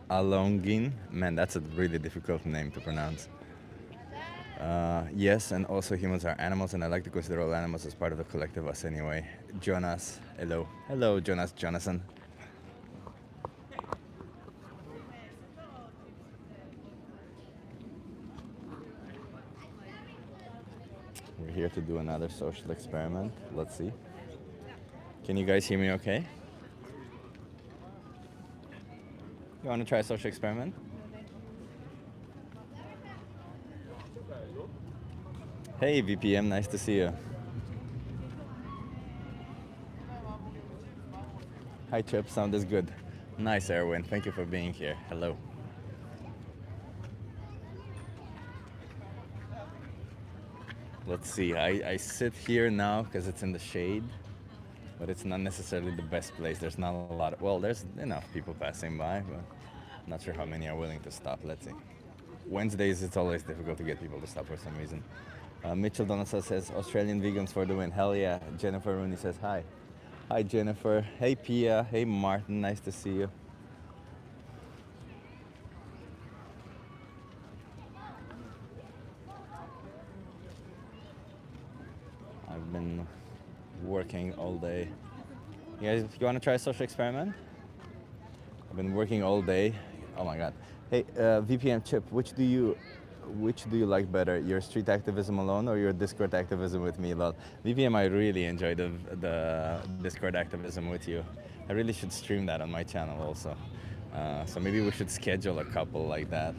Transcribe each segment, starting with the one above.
Alongin. Man, that's a really difficult name to pronounce. Yes, and also humans are animals, and I like to consider all animals as part of the collective us anyway. Jonas, hello. Hello, Jonas, Jonathan. We're here to do another social experiment. Let's see. Can you guys hear me okay? You want to try a social experiment? Hey, VPM, nice to see you. Hi, Chip, sound is good. Nice, Erwin. Thank you for being here. Hello. Let's see. I sit here now because it's in the shade, but it's not necessarily the best place. There's not a lot of, well, there's enough people passing by, but not sure how many are willing to stop. Let's see. Wednesdays, it's always difficult to get people to stop for some reason. Mitchell Donaldson says, Australian vegans for the win. Hell yeah. Jennifer Rooney says, hi. Hi, Jennifer. Hey, Pia. Hey, Martin. Nice to see you. I've been working all day. You guys, you want to try a social experiment? I've been working all day. Oh my God. Hey, VPN Chip, which do you like better, your street activism alone or your Discord activism with me? Well, VPM, I really enjoy the Discord activism with you. I really should stream that on my channel also. So maybe we should schedule a couple like that.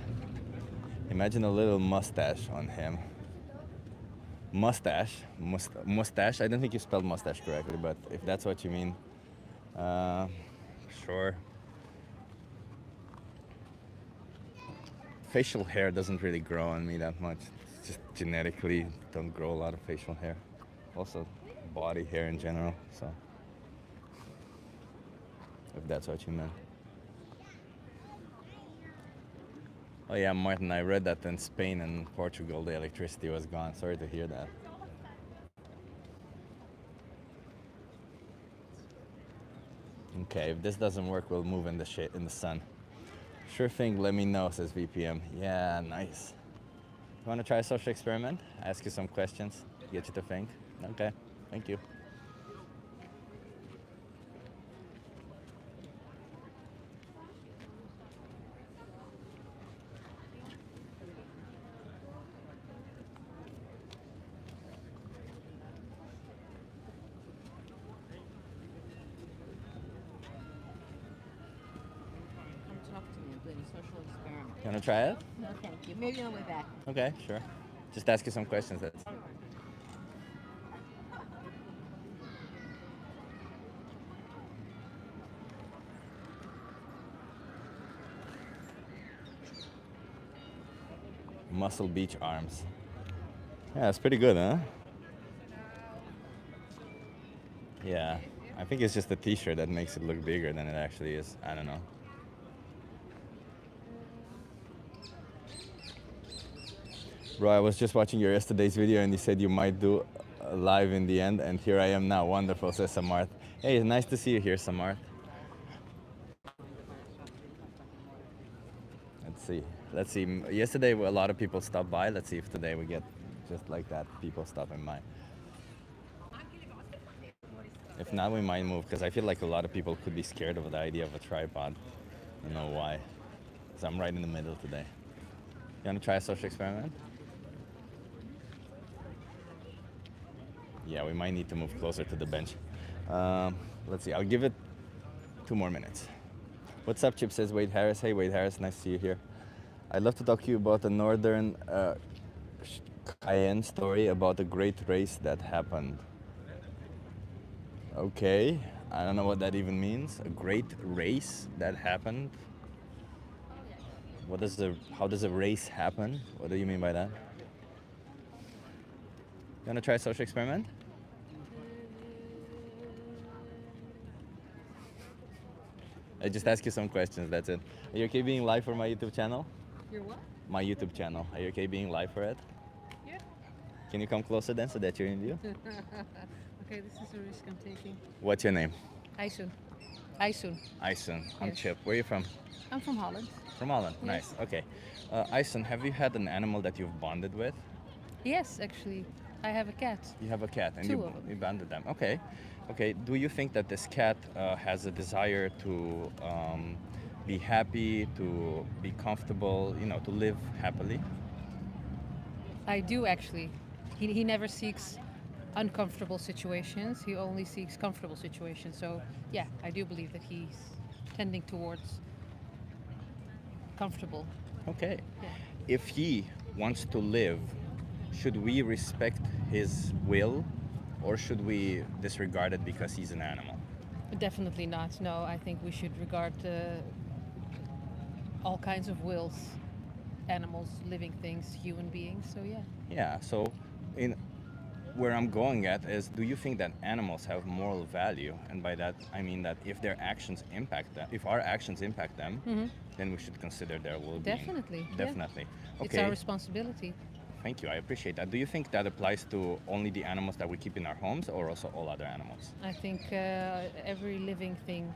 Imagine a little mustache on him. Mustache. I don't think you spelled mustache correctly, but if that's what you mean, uh, sure. Facial hair doesn't really grow on me that much. It's just genetically don't grow a lot of facial hair. Also, body hair in general. So, if that's what you meant. Oh yeah, Martin, I read that in Spain and Portugal the electricity was gone. Sorry to hear that. Okay, if this doesn't work, we'll move in the shade in the sun. Sure thing. Let me know, says VPM. Yeah, nice. You want to try a social experiment? Ask you some questions, get you to think. Okay, thank you. Come talk to me. I'm doing a social experiment. You want to try it? No, thank you. Maybe on the way back. Okay, sure. Just ask you some questions. That's Muscle Beach arms. Yeah, it's pretty good, huh? Yeah, I think it's just the T-shirt that makes it look bigger than it actually is. I don't know. Bro, I was just watching your yesterday's video and you said you might do a live in the end, and here I am now. Wonderful, says Samarth. Hey, it's nice to see you here, Samarth. Let's see. Let's see. Yesterday, a lot of people stopped by. Let's see if today we get just like that, people stopping by. If not, we might move because I feel like a lot of people could be scared of the idea of a tripod. I don't know why. Because I'm right in the middle today. You want to try a social experiment? Yeah, we might need to move closer to the bench. Let's see. I'll give it 2 more minutes. What's up, Chip, says Wade Harris. Hey, Wade Harris. Nice to see you here. I'd love to talk to you about the Northern Cayenne story about a great race that happened. Okay, I don't know what that even means. A great race that happened. How does a race happen? What do you mean by that? You wanna try a social experiment? I just ask you some questions, that's it. Are you okay being live for my YouTube channel? Your what? My YouTube channel. Are you okay being live for it? Yeah. Can you come closer then so that you're in view? Okay, this is a risk I'm taking. What's your name? Aisun. Aisun. Aisun. I'm Yes. Chip. Where are you from? I'm from Holland. From Holland. Yes. Nice. Okay. Ison, have you had an animal that you've bonded with? Yes, actually. I have a cat. You have a cat, and Two of them. you bonded them. Okay. Okay. Do you think that this cat has a desire to be happy, to be comfortable, to live happily? I do actually. He never seeks uncomfortable situations. He only seeks comfortable situations. So yeah, I do believe that he's tending towards comfortable. Okay. Yeah. If he wants to live, should we respect his will, or should we disregard it because he's an animal? Definitely not. No, I think we should regard all kinds of wills, animals, living things, human beings. So yeah. Yeah. So, in where I'm going at is, do you think that animals have moral value? And by that, I mean that if their actions impact them, if our actions impact them, then we should consider their well-being. Definitely. Yeah. Definitely. It's Okay. our responsibility. Thank you. I appreciate that. Do you think that applies to only the animals that we keep in our homes, or also all other animals? I think every living thing,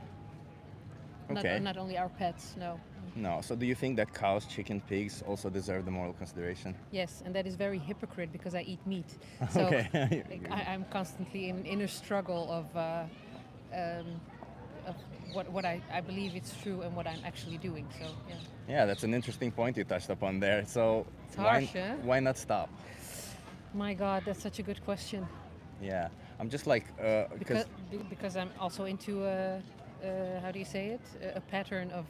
Okay. not only our pets, no. No. So, do you think that cows, chickens, pigs also deserve the moral consideration? Yes, and that is very hypocrite because I eat meat. So Okay. like, I'm constantly in an inner struggle of what I believe it's true and what I'm actually doing. So yeah. Yeah, that's an interesting point you touched upon there. So, It's harsh, eh? why not stop? My God, that's such a good question. Yeah, I'm just like Because I'm also into how do you say it? A pattern of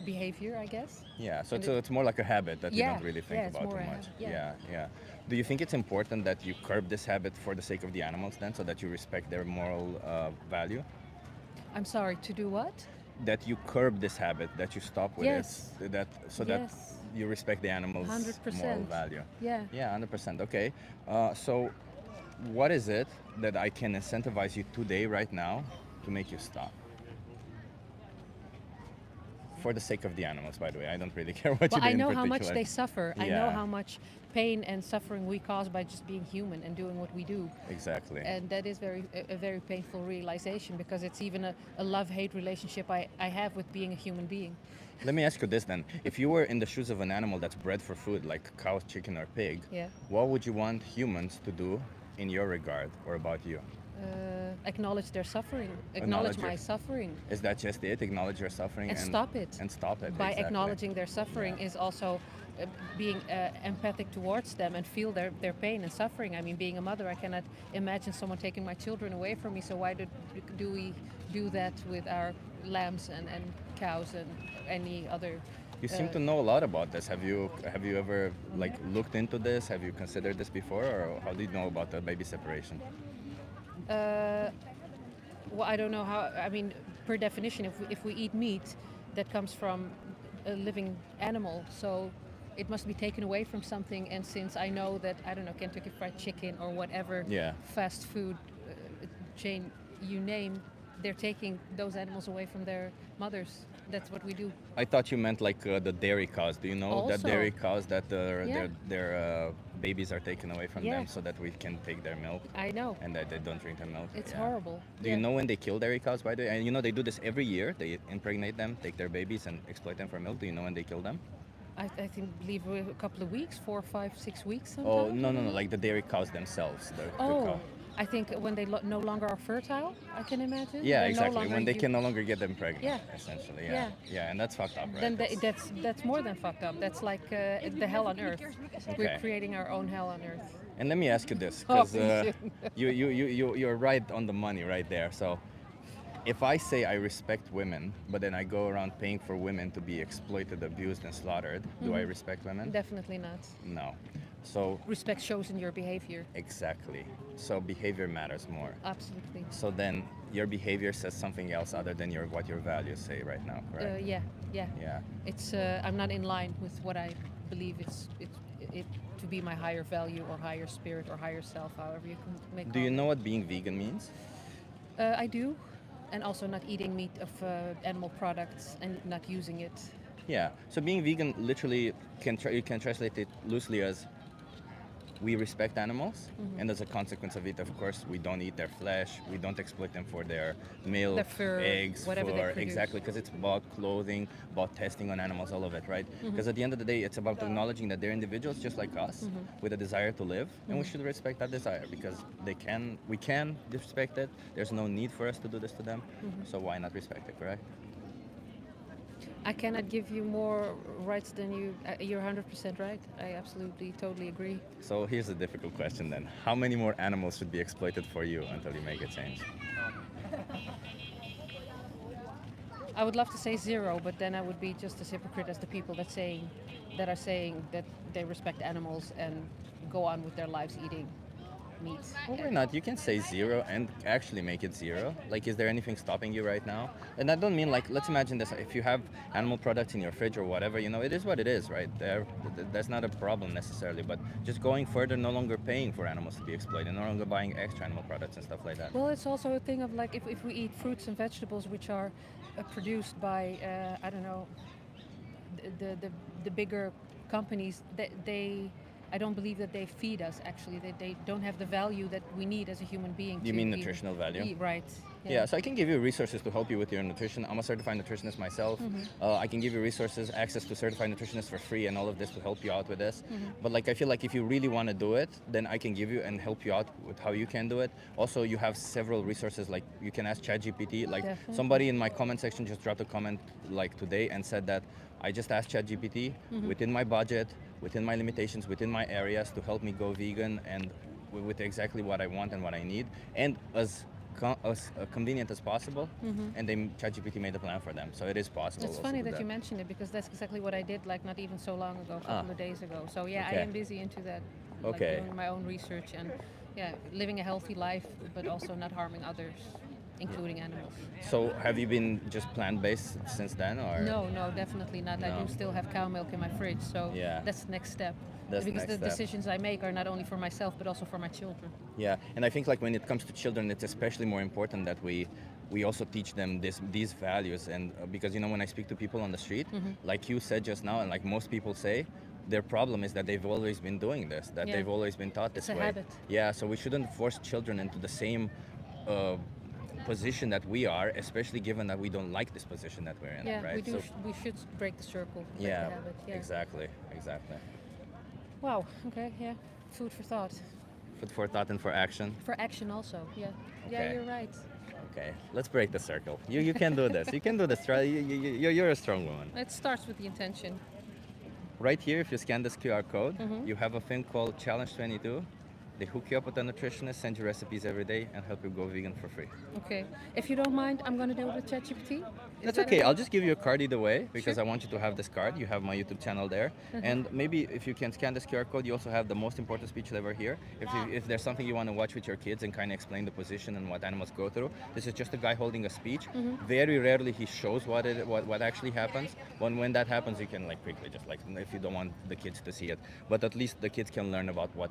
behavior, I guess. yeah. So and it's more like a habit that you Yeah, don't really think yeah, it's about more too a much. habit, yeah. Yeah. Do you think it's important that you curb this habit for the sake of the animals then, so that you respect their moral value? I'm sorry, to do what? That you curb this habit, that you stop with Yes. it, that Yes. you respect the animals' 100%. moral value. Yeah. Yeah, 100%. Okay. So, what is it that I can incentivize you today, right now, to make you stop? For the sake of the animals, by the way. I don't really care what Well, you do I in know how much particular. they suffer. I know Yeah. how much pain and suffering we cause by just being human and doing what we do. Exactly. And that is a very painful realization because it's even a love-hate relationship I have with being a human being. Let me ask you this then. If you were in the shoes of an animal that's bred for food, like cow, chicken, or pig, Yeah. what would you want humans to do in your regard or about you? Acknowledge their suffering. Acknowledge Acknowledge my your- suffering. Is that just it? Acknowledge your suffering And stop it. And stop it. By exactly. acknowledging their suffering Yeah. is also being empathic towards them and feel their pain and suffering. I mean, being a mother, I cannot imagine someone taking my children away from me. So why do we do that with our lambs and cows and any other? You seem to know a lot about this. Have you ever like looked into this? Have you considered this before, or how do you know about the baby separation? Well, I don't know how. I mean, per definition, if we eat meat that comes from a living animal, so it must be taken away from something. And since I know that, I don't know, Kentucky Fried Chicken or whatever Yeah. fast food chain you name, they're taking those animals away from their mothers. That's what we do. I thought you meant like the dairy cows. Do you know that Also. dairy cows that Yeah. their babies are taken away from Yeah. them so that we can take their milk I know. and that they don't drink their milk? It's Yeah. horrible. Do you know when they kill dairy cows, by the way? And you know they do this every year. They impregnate them, take their babies, and exploit them for milk. Do you know when they kill them? I think believe a couple of weeks, 4, 5, 6 weeks. Oh, Sometimes. no, like the dairy cows themselves. The Oh, cow. I think when they no longer are fertile, I can imagine. Yeah, They're no exactly. longer When they u- can no longer get them pregnant, Yeah. essentially. Yeah. Yeah, and that's fucked up, right? Then that's more than fucked up. That's like the hell on earth. Okay. We're creating our own hell on earth. And let me ask you this, Oh, because please. you're right on the money right there. So, if I say I respect women, but then I go around paying for women to be exploited, abused, and slaughtered, do I respect women? Definitely not. No. So, Respect shows in your behavior. exactly. So behavior matters more. Absolutely. So then your behavior says something else other than what your values say right now, correct? Yeah. Yeah. It's I'm not in line with what I believe it to be my higher value or higher spirit or higher self, however you can make. Do you know what being vegan means? I do, and also not eating meat of animal products and not using it. Yeah. So being vegan literally you can translate it loosely as we respect animals, and as a consequence of it, of course, we don't eat their flesh, we don't exploit them for their milk, Their fur, eggs, whatever they fur, produce. exactly, because it's about clothing, about testing on animals, all of it, right? Because at the end of the day, it's about acknowledging that they're individuals just like us, with a desire to live, and we should respect that desire, because we can respect it. There's no need for us to do this to them, so why not respect it, correct? I cannot give you more rights than you. You're 100% right. I absolutely, totally agree. So here's a difficult question then. How many more animals should be exploited for you until you make a change? I would love to say zero, but then I would be just as hypocrite as the people that are saying that they respect animals and go on with their lives eating meat. Well, why not? You can say zero and actually make it zero. Like, is there anything stopping you right now? And I don't mean like, let's imagine this. If you have animal products in your fridge or whatever, it is what it is, right? That's not a problem necessarily. But just going further, no longer paying for animals to be exploited, no longer buying extra animal products and stuff like that. Well, it's also a thing of like if we eat fruits and vegetables which are produced by I don't know the bigger companies, they I don't believe that they feed us. Actually, they don't have the value that we need as a human being. You mean nutritional value? Right. Yeah, so I can give you resources to help you with your nutrition. I'm a certified nutritionist myself. I can give you resources, access to certified nutritionists for free and all of this to help you out with this. But like, I feel like if you really want to do it, then I can give you and help you out with how you can do it. Also, you have several resources, like you can ask ChatGPT. Like Definitely. somebody in my comment section just dropped a comment like today and said that I just asked ChatGPT within my budget, within my limitations, within my areas to help me go vegan and with exactly what I want and what I need, and as convenient as possible, and then ChatGPT made a plan for them, so it is possible. It's also funny to do that you mentioned it because that's exactly what I did, like not even so long ago, a couple of days ago. So yeah, Okay. I am busy into that, like Okay. doing my own research and living a healthy life, but also not harming others, including animals. So have you been just plant-based since then, or? No, definitely not. I No. do still have cow milk in my fridge, so Yeah. that's the next step. That's the because next the step. decisions I make are not only for myself but also for my children. Yeah, and I think like when it comes to children, it's especially more important that we also teach them these values, and because when I speak to people on the street, like you said just now, and like most people say, their problem is that they've always been doing this, that Yeah. they've always been taught this It's a way. habit. Yeah, so we shouldn't force children into the same position that we are, especially given that we don't like this position that we're in, Yeah, right? we do. So, We should break the circle. Break yeah, the habit. Yeah. exactly. Wow. Okay. Yeah. Food for thought. Food for thought and for action. For action also. Yeah. Yeah, Okay. you're right. Okay, let's break the circle. You can do this. You can do this. Try. You're a strong woman. It starts with the intention. Right here, if you scan this QR code, you have a thing called Challenge 22. They hook you up with a nutritionist, send you recipes every day, and help you go vegan for free. Okay. If you don't mind, I'm gonna do it with ChatGPT. That's okay. I'll just give you a card either way because I want you to have this card. You have my YouTube channel there, and maybe if you can scan this QR code, you also have the most important speech ever here. If there's something you want to watch with your kids and kind of explain the position and what animals go through, this is just a guy holding a speech. Very rarely he shows what actually happens. When that happens, you can like quickly just like if you don't want the kids to see it, but at least the kids can learn about what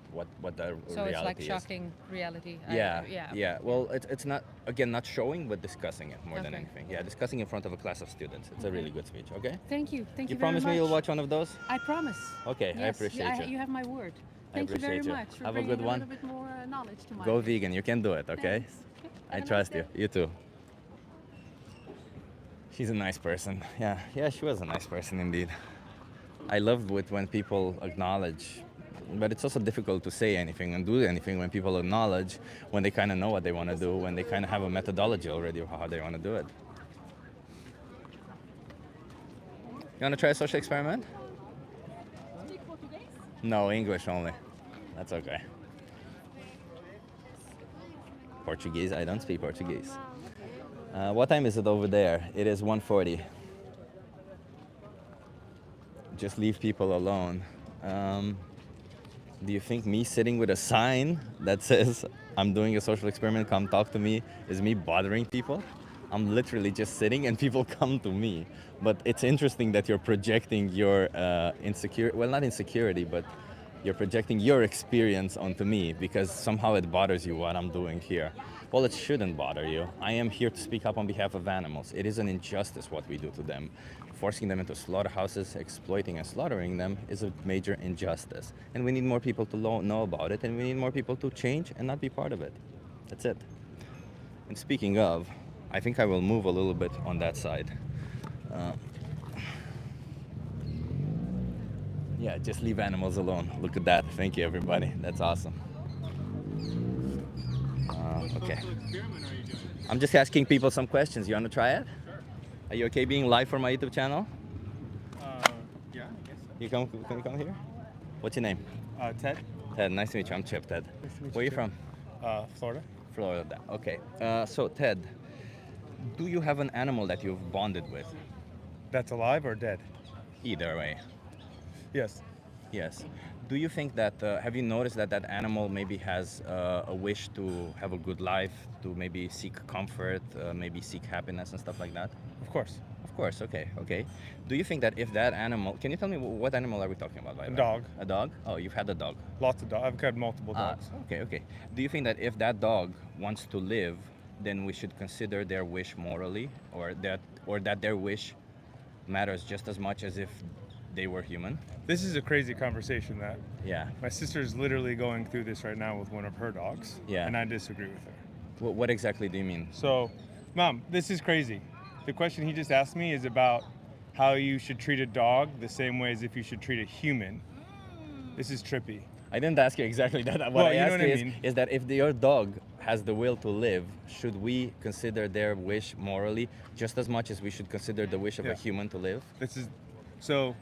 the So reality it's like is. shocking reality. Yeah. Well, it's not showing, but discussing it more than Okay. anything. Yeah, discussing in front of a class of students. It's a really good speech. Okay. Thank you. Thank you. You very promise much. me you'll watch one of those? I promise. Okay, I Yes, appreciate you. You have my word. I Thank you very appreciate you. much for Have a bringing good one. little bit more knowledge to my Go life. vegan. You can do it. Okay. Thanks. Okay, I have a trust nice you. You too. She's a nice person. Yeah, she was a nice person indeed. I love it when people acknowledge, but it's also difficult to say anything and do anything when people acknowledge, when they kind of know what they want to do, when they kind of have a methodology already of how they want to do it. You want to try a social experiment? No, English only. That's okay. Portuguese? I don't speak Portuguese. What time is it over there? It is 1:40. Just leave people alone. Do you think me sitting with a sign that says I'm doing a social experiment, come talk to me, is me bothering people? I'm literally just sitting and people come to me. But it's interesting that you're projecting your not insecurity, but you're projecting your experience onto me because somehow it bothers you what I'm doing here. Well, it shouldn't bother you. I am here to speak up on behalf of animals. It is an injustice what we do to them. forcing them into slaughterhouses, exploiting and slaughtering them is a major injustice. And we need more people to know about it, and we need more people to change and not be part of it. That's it. And speaking of, I think I will move a little bit on that side. Yeah, just leave animals alone. Look at that. Thank you, everybody. That's awesome. Okay. I'm just asking people some questions. You want to try it? Are you okay being live for my YouTube channel? Yeah, I guess so. Can you come here? What's your name? Ted, Ted. Nice to meet you. I'm Chip. Ted. Nice to meet Where are you you from? Florida. Florida. Okay. So Ted, do you have an animal that you've bonded with? That's alive or dead? Either way. Yes. Yes. Do you think that, have you noticed that that animal maybe has a wish to have a good life, to maybe seek comfort, maybe seek happiness and stuff like that? Of course. Of course, okay, okay. Do you think that if that animal, can you tell me what animal are we talking about, by the A way? dog. A dog? Oh, you've had a dog. Lots of dogs. I've had multiple Ah, dogs. okay, okay. Do you think that if that dog wants to live, then we should consider their wish morally, or that their wish matters just as much as if they were human? This is a crazy conversation that Yeah. my sister's literally going through this right now with one of her dogs. Yeah. And I disagree with her. What exactly do you mean? So, Mom, this is crazy. The question he just asked me is about how you should treat a dog the same way as if you should treat a human. This is trippy. I didn't ask you exactly that. What Well, I you know asked what I you mean. is that if your dog has the will to live, should we consider their wish morally just as much as we should consider the wish of a Yeah. human to live? This is so.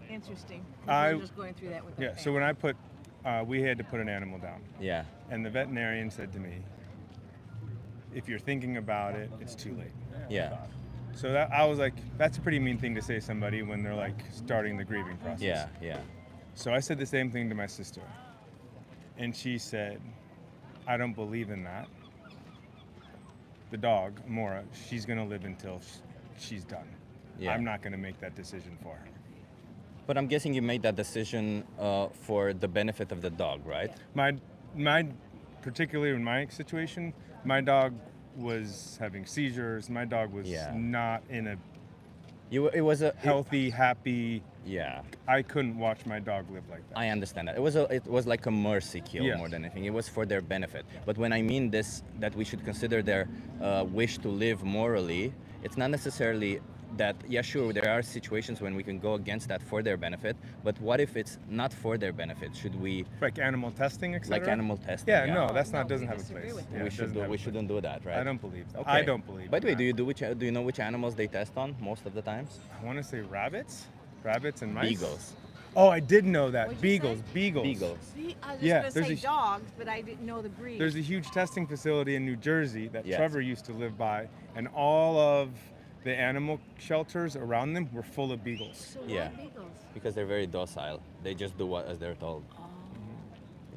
Interesting. I- just going through that with Yeah. So when we had to put an animal down. Yeah. And the veterinarian said to me, if you're thinking about it, it's too late. Yeah. So that I was like, that's a pretty mean thing to say to somebody when they're like starting the grieving process. Yeah. Yeah. So I said the same thing to my sister. And she said, I don't believe in that. The dog, Mora, she's going to live until she's done. Yeah. I'm not going to make that decision for her. But I'm guessing you made that decision for the benefit of the dog, right? My particularly in my situation, my dog was having seizures. My dog was Yeah. not in a It was a healthy, happy. yeah. I couldn't watch my dog live like that. I understand that. It was like a mercy kill Yeah. more than anything. It was for their benefit. But when I mean this, that we should consider their wish to live morally, it's not necessarily that, yeah, sure, there are situations when we can go against that for their benefit, but what if it's not for their benefit? Should we, Like animal testing, etc. like animal testing? Yeah, no, that's No, not doesn't we have a disagree place. with Yeah, we it should doesn't do, have a we place. shouldn't do that, right? I don't believe that. Okay. I don't believe. By the way, that. do you know which animals they test on most of the times? I want to say rabbits and mice. Beagles. Oh, I did know that. What'd you say? Beagles. Beagles. See, I was Yeah, just there's gonna say a- dogs, but I didn't know the breed. There's a huge testing facility in New Jersey that Yes. Trevor used to live by, and all of the animal shelters around them were full of beagles. So why Yeah. beagles? Because they're very docile. They just do what as they're told.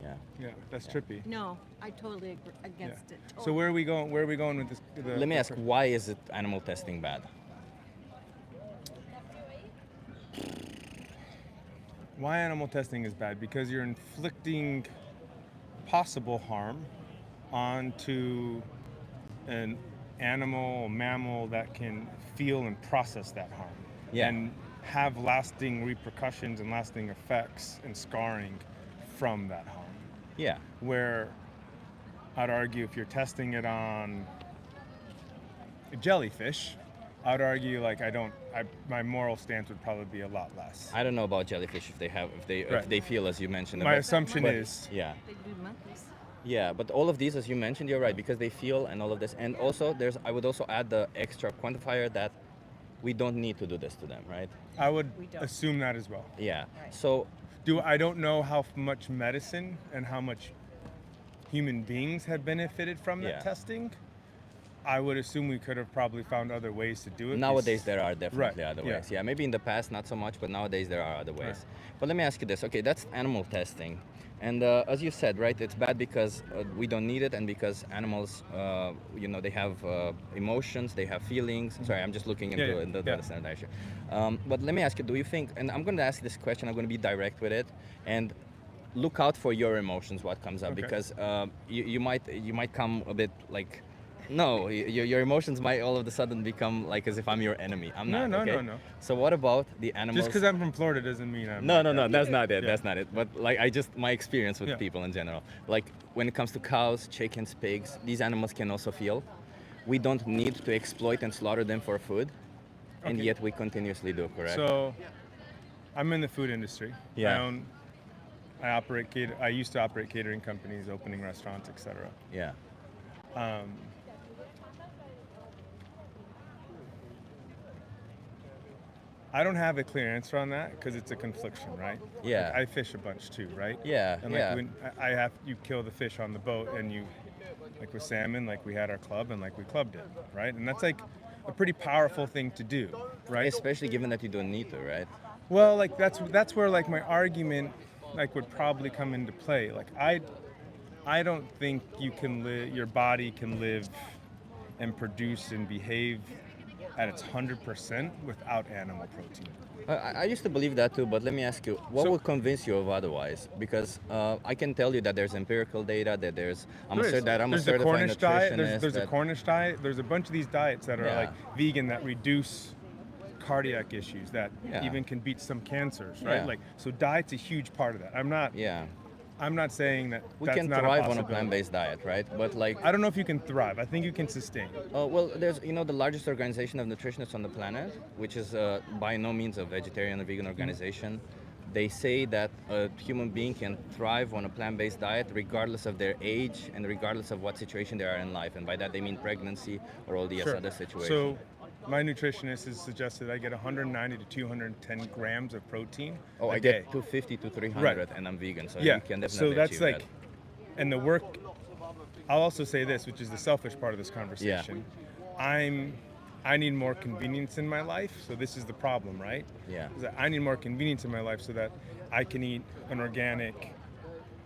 Yeah. Yeah, that's trippy. No, I totally agree against Yeah. it. So Totally. where are we going? Where are we going with this? Let me ask, why is it animal testing bad? Why animal testing is bad? Because you're inflicting possible harm onto an animal, mammal that can feel and process that harm. Yeah. And have lasting repercussions and lasting effects and scarring from that harm. Yeah. Where I'd argue if you're testing it on a jellyfish, I'd argue like my moral stance would probably be a lot less. I don't know about jellyfish if Right. they feel as you mentioned. My but- assumption but- is yeah. They do monkeys. Yeah, but all of these, as you mentioned, you're right, because they feel and all of this. And also, I would also add the extra quantifier that we don't need to do this to them, right? I would We don't. assume that as well. Yeah. Right. So, I don't know how much medicine and how much human beings have benefited from that Yeah. testing. I would assume we could have probably found other ways to do it. nowadays there are definitely Right, other yeah. ways. Yeah, maybe in the past not so much, but nowadays there are other ways. Right. But let me ask you this. Okay, that's animal testing. And as you said, right, it's bad because we don't need it, and because animals, they have emotions, they have feelings. Sorry, I'm just looking into Yeah, into yeah. the standardization. But let me ask you, do you think, and I'm going to ask you this question, I'm going to be direct with it, and look out for your emotions, what comes up, Okay. because you might come a bit like No, your emotions might all of a sudden become like as if I'm your enemy. I'm No, not. no, Okay? no, no. So what about the animals? Just because I'm from Florida doesn't mean I'm. No, like no, no, that. that's not it. Yeah. That's not it. But like my experience with Yeah. people in general. Like when it comes to cows, chickens, pigs, these animals can also feel. We don't need to exploit and slaughter them for food, and Okay. yet we continuously do. Correct? So, I'm in the food industry. Yeah. I used to operate catering companies, opening restaurants, etc. Yeah. I don't have a clear answer on that because it's a confliction, right? Yeah. Like, I fish a bunch too, right? Yeah, And yeah. when you kill the fish on the boat, and you, like with salmon, like we had our club and like we clubbed it, right? And that's like a pretty powerful thing to do, right? Especially given that you don't need to, right? Well, like that's where like my argument like would probably come into play. Like I don't think your body can live and produce and behave at its 100% without animal protein. I used to believe that too, but let me ask you, what So- would convince you of otherwise? Because I can tell you that there's empirical data, that I'm a There's the certified Cornish diet. nutritionist. There's a that- Cornish diet. There's a bunch of these diets that are Yeah. like vegan that reduce cardiac issues that Yeah. even can beat some cancers, right? Yeah. Like so, diet's a huge part of that. Yeah, I'm not saying that we that's can not thrive a on a possibility. plant-based diet, right? But like, I don't know if you can thrive. I think you can sustain. well, there's the largest organization of nutritionists on the planet, which is by no means a vegetarian or vegan organization. They say that a human being can thrive on a plant-based diet regardless of their age and regardless of what situation they are in life, and by that they mean pregnancy or all these Sure. other situations. So, my nutritionist has suggested I get 190 to 210 grams of protein oh, a I day. get 250 to 300, Right. and I'm vegan, so Yeah. you can definitely So that's achieve like, that. and the work. I'll also say this, which is the selfish part of this conversation. I need more convenience in my life, so this is the problem, right? Yeah. Is that I need more convenience in my life so that I can eat an organic,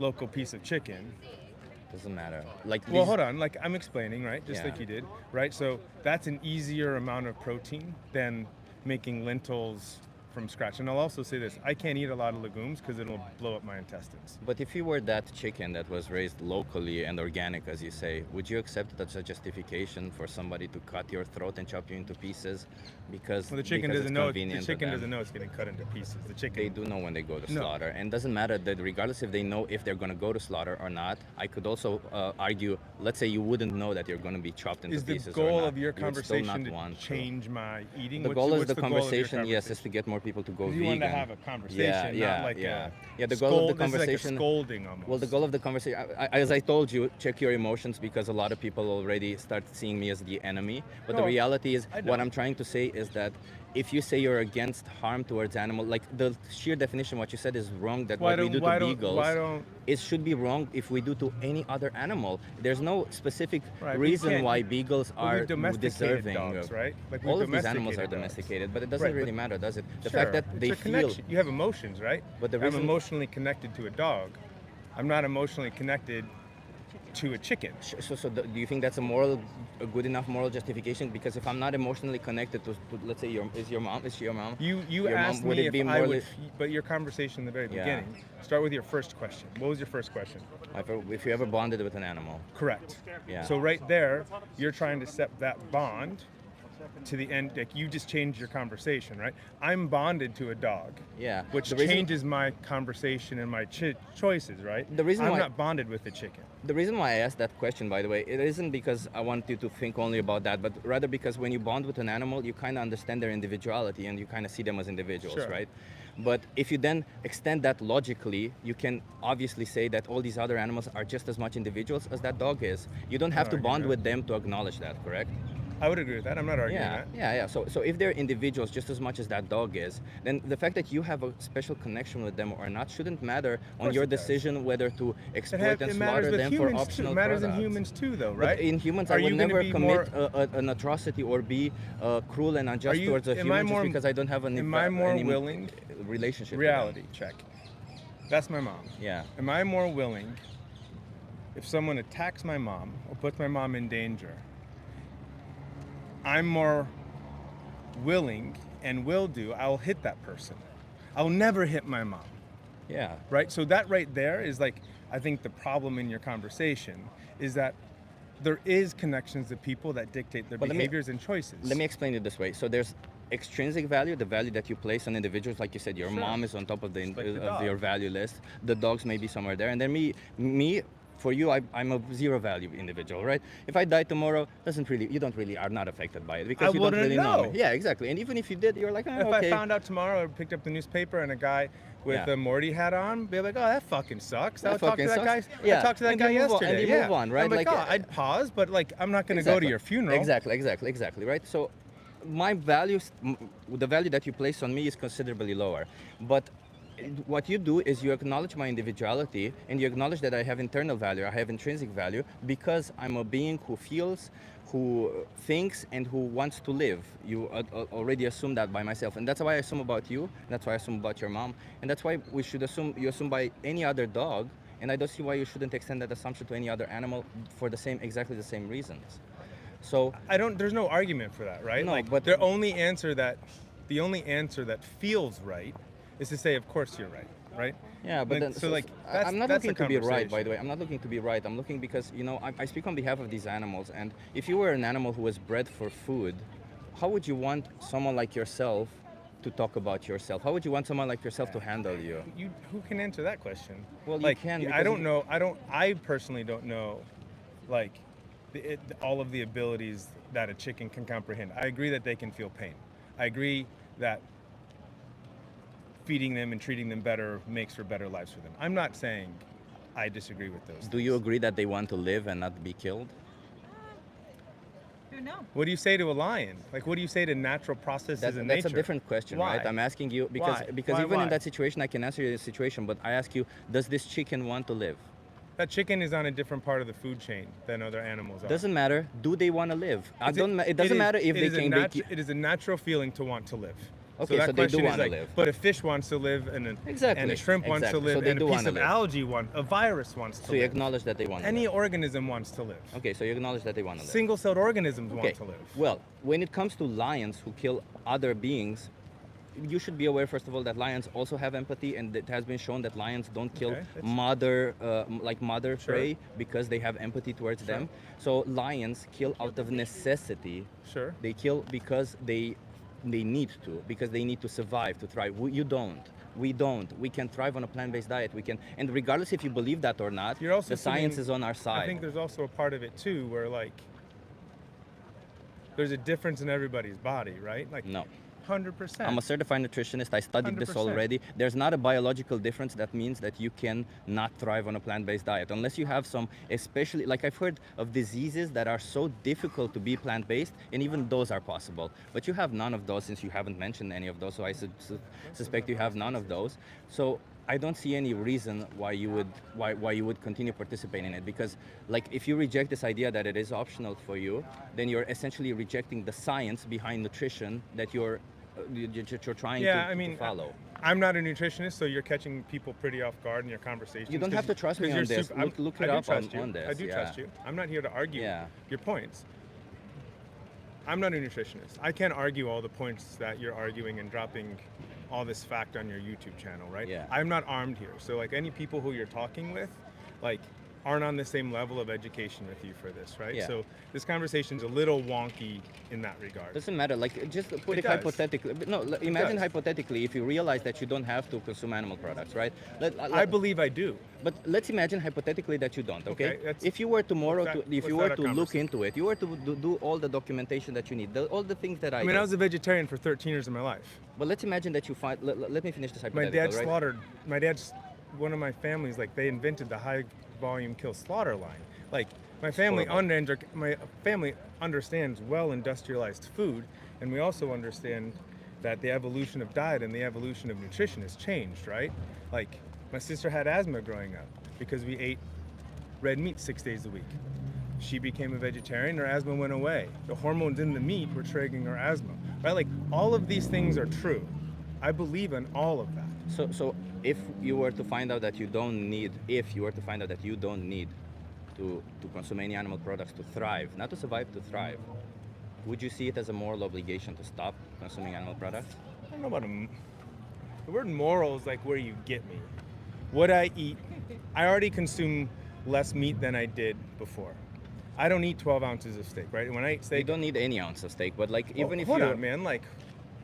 local piece of chicken. Doesn't matter. Like, Well, these- hold on. Like I'm explaining, right? Just Yeah. like you did, right? So that's an easier amount of protein than making lentils from scratch. And I'll also say this: I can't eat a lot of legumes because it'll blow up my intestines. But if you were that chicken that was raised locally and organic, as you say, would you accept that as a justification for somebody to cut your throat and chop you into pieces because Well, the chicken because doesn't it's know. The convenient to chicken them? doesn't know it's getting cut into pieces. The chicken. They do know when they go to No. slaughter, and doesn't matter that regardless if they know if they're going to go to slaughter or not. I could also argue, let's say you wouldn't know that you're going to be chopped into Is the pieces. goal or not. of your You would still not conversation to want change my eating? The What's- goal is what's the goal of your conversation, yes, is to get more people to go You vegan. want to have a conversation, yeah, not like yeah. a Yeah, the goal of the this is like a conversation. scolding almost. Well, the goal of the conversation, as I told you, check your emotions because a lot of people already start seeing me as the enemy. But the No, reality is, I what don't. I'm trying to say is that if you say you're against harm towards animals, like the sheer definition, what you said is wrong. That what we do to beagles, it should be wrong if we do to any other animal. There's no specific Right, but you reason can't- why beagles But are we've domesticated deserving dogs, of. right? Like we've All of these animals are domesticated dogs. domesticated, but it doesn't Right, really but- matter, does it? The Sure, fact that it's they a feel. connection. You have emotions, right? But the I'm reason- emotionally connected to a dog. I'm not emotionally connected to a chicken. So do you think that's a good enough moral justification? Because if I'm not emotionally connected to let's say, is your mom? Is she your mom? You Your mom, asked would me it be if I would, morally- but your conversation in the very Yeah. beginning. Start with your first question. What was your first question? If you ever bonded with an animal. Correct. Yeah. So right there, you're trying to set that bond to the end. Like you just changed your conversation, right? I'm bonded to a dog. Yeah. Which The reason- changes my conversation and my choices, right? The reason I'm why- not bonded with the chicken. The reason why I asked that question, by the way, it isn't because I want you to think only about that, but rather because when you bond with an animal, you kind of understand their individuality and you kind of see them as individuals, Sure. right? But if you then extend that logically, you can obviously say that all these other animals are just as much individuals as that dog is. You don't have to argue bond that. with them to acknowledge that, correct? I would agree with that. I'm not arguing Yeah, that. yeah. So if they're individuals just as much as that dog is, then the fact that you have a special connection with them or not shouldn't matter on course your it does. decision whether to exploit and It matters slaughter with them for humans too. optional It matters products. in humans too, though, But right? in humans, Are I would you gonna never be commit more- an atrocity or be cruel and unjust towards a am I human just more- because I don't have an Am I more any willing? relationship. Reality check. That's my mom. With them. Yeah. Am I more willing if someone attacks my mom or puts my mom in danger? I'm more willing and will do. I'll hit that person. I'll never hit my mom. Yeah. Right? So that right there is like, I think the problem in your conversation is that there is connections to people that dictate their But let me- behaviors and choices. Let me explain it this way. So there's extrinsic value, the value that you place on individuals. Like you said, your Sure. mom is on top of Like the of dog. your value list. The dogs may be somewhere there, and then me. For you, I'm a zero value individual, right? If I die tomorrow, you don't really are not affected by it because I you don't wouldn't really know know. me. Yeah, exactly. And even if you did, you're like, If okay. I found out tomorrow, I picked up the newspaper and a guy with Yeah. a Morty hat on, be like, oh, that fucking sucks. That I would talk to fucking that guy. sucks. Yeah. I talked to that And guy you move on- yesterday. and you yeah. move on, right? I'm like, Like, oh, I'd pause, but like, I'm not going to go Exactly. to your funeral. Exactly, right? So my values, the value that you place on me is considerably lower. But what you do is you acknowledge my individuality and you acknowledge that I have internal value, I have intrinsic value because I'm a being who feels, who thinks, and who wants to live. You already assume that by myself, and that's why I assume about you. That's why I assume about your mom, and that's why you assume by any other dog. And I don't see why you shouldn't extend that assumption to any other animal for exactly the same reasons. So There's no argument for that, right? No, like, but- the only answer that feels right is to say, of course you're right? yeah, but Like, then so, like, I'm not that's looking the to be right. By conversation. the way, I'm not looking to be right. I'm looking because I speak on behalf of these animals, and if you were an animal who was bred for food, how would you want someone like yourself to talk about yourself? How would you want someone like yourself to handle you? Who can answer that question? Well, you like, can, I because don't know. I personally don't know, like, all of the abilities that a chicken can comprehend. I agree that they can feel pain. I agree that feeding them and treating them better makes for better lives for them. I'm not saying I disagree with those. Do you agree that they want to live and not be killed? Who knows? What do you say to a lion? Like, what do you say to natural processes in nature? That's a different question, Why? right? I'm asking you because Why? because Why, even why? in that situation, I can answer your situation, but I ask you, does this chicken want to live? That chicken is on a different part of the food chain than other animals are. Doesn't matter. Do they want to live? It doesn't is- matter if it they is a can nat- be. It is a natural feeling to want to live. Okay, that so they do question is wanna like, live. But a fish wants to live, and Exactly, a shrimp wants to exactly. So live, they and do a piece wanna of live. algae a virus wants to So you live. acknowledge that they want to Any live. organism wants to live. Okay, so you acknowledge that they want to live. Single-celled organisms Okay. want to live. Well, when it comes to lions who kill other beings, you should be aware, first of all, that lions also have empathy, and it has been shown that lions don't kill Okay, that's- mother Sure. prey because they have empathy towards Sure. them. So lions kill out of necessity. Sure. They kill because they need to, because they need to survive, to thrive. You don't. We don't. We can thrive on a plant-based diet. We can, and regardless if you believe that or not, You're also the science putting- is on our side. I think there's also a part of it too, where like there's a difference in everybody's body, right? Like No. 100%. I'm a certified nutritionist. I studied this 100%. already. There's not a biological difference that means that you can not thrive on a plant-based diet unless you have some, especially like I've heard of diseases that are so difficult to be plant-based, and even those are possible. But you have none of those since you haven't mentioned any of those. So I suspect you have none of those. So I don't see any reason why you would continue participating in it, because like if you reject this idea that it is optional for you, then you're essentially rejecting the science behind nutrition that you're trying to follow. I'm not a nutritionist, so you're catching people pretty off guard in your conversations. You don't have to trust me on this. Look it up on this. I do trust you. I'm not here to argue Yeah. your points. I'm not a nutritionist. I can't argue all the points that you're arguing and dropping all this fact on your YouTube channel, right? Yeah. I'm not armed here. So like any people who you're talking with, like aren't on the same level of education with you for this, right? Yeah. So this conversation's a little wonky in that regard. Doesn't matter. Like just put It it does. hypothetically. No, imagine does. hypothetically if you realize that you don't have to consume animal products, right? I believe I do. But let's imagine hypothetically that you don't. Okay. Okay, that's- If you were tomorrow, what's that- if you what's were that to a look conversation? into it, you were to do all the documentation that you need, all the things that I. I mean, did. I was a vegetarian for 13 years of my life. But let's imagine that you find. Let me finish this My hypothetical. dad right? slaughtered. My dad's one of my families. Like they invented the high volume kill slaughter line. Like my family horrible. my family understands well industrialized food, and we also understand that the evolution of diet and the evolution of nutrition has changed, right? Like my sister had asthma growing up because we ate red meat 6 days a week. She became a vegetarian, her asthma went away. The hormones in the meat were triggering her asthma, right? Like all of these things are true. I believe in all of that. So if you were to find out that you don't need, to consume any animal products to thrive, not to survive, to thrive, would you see it as a moral obligation to stop consuming animal products? I don't know about the word moral is like where you get me. What I eat, I already consume less meat than I did before. I don't eat 12 ounces of steak, right? When I eat steak, You don't need any ounce of steak, but like even if hold you on, man. Like,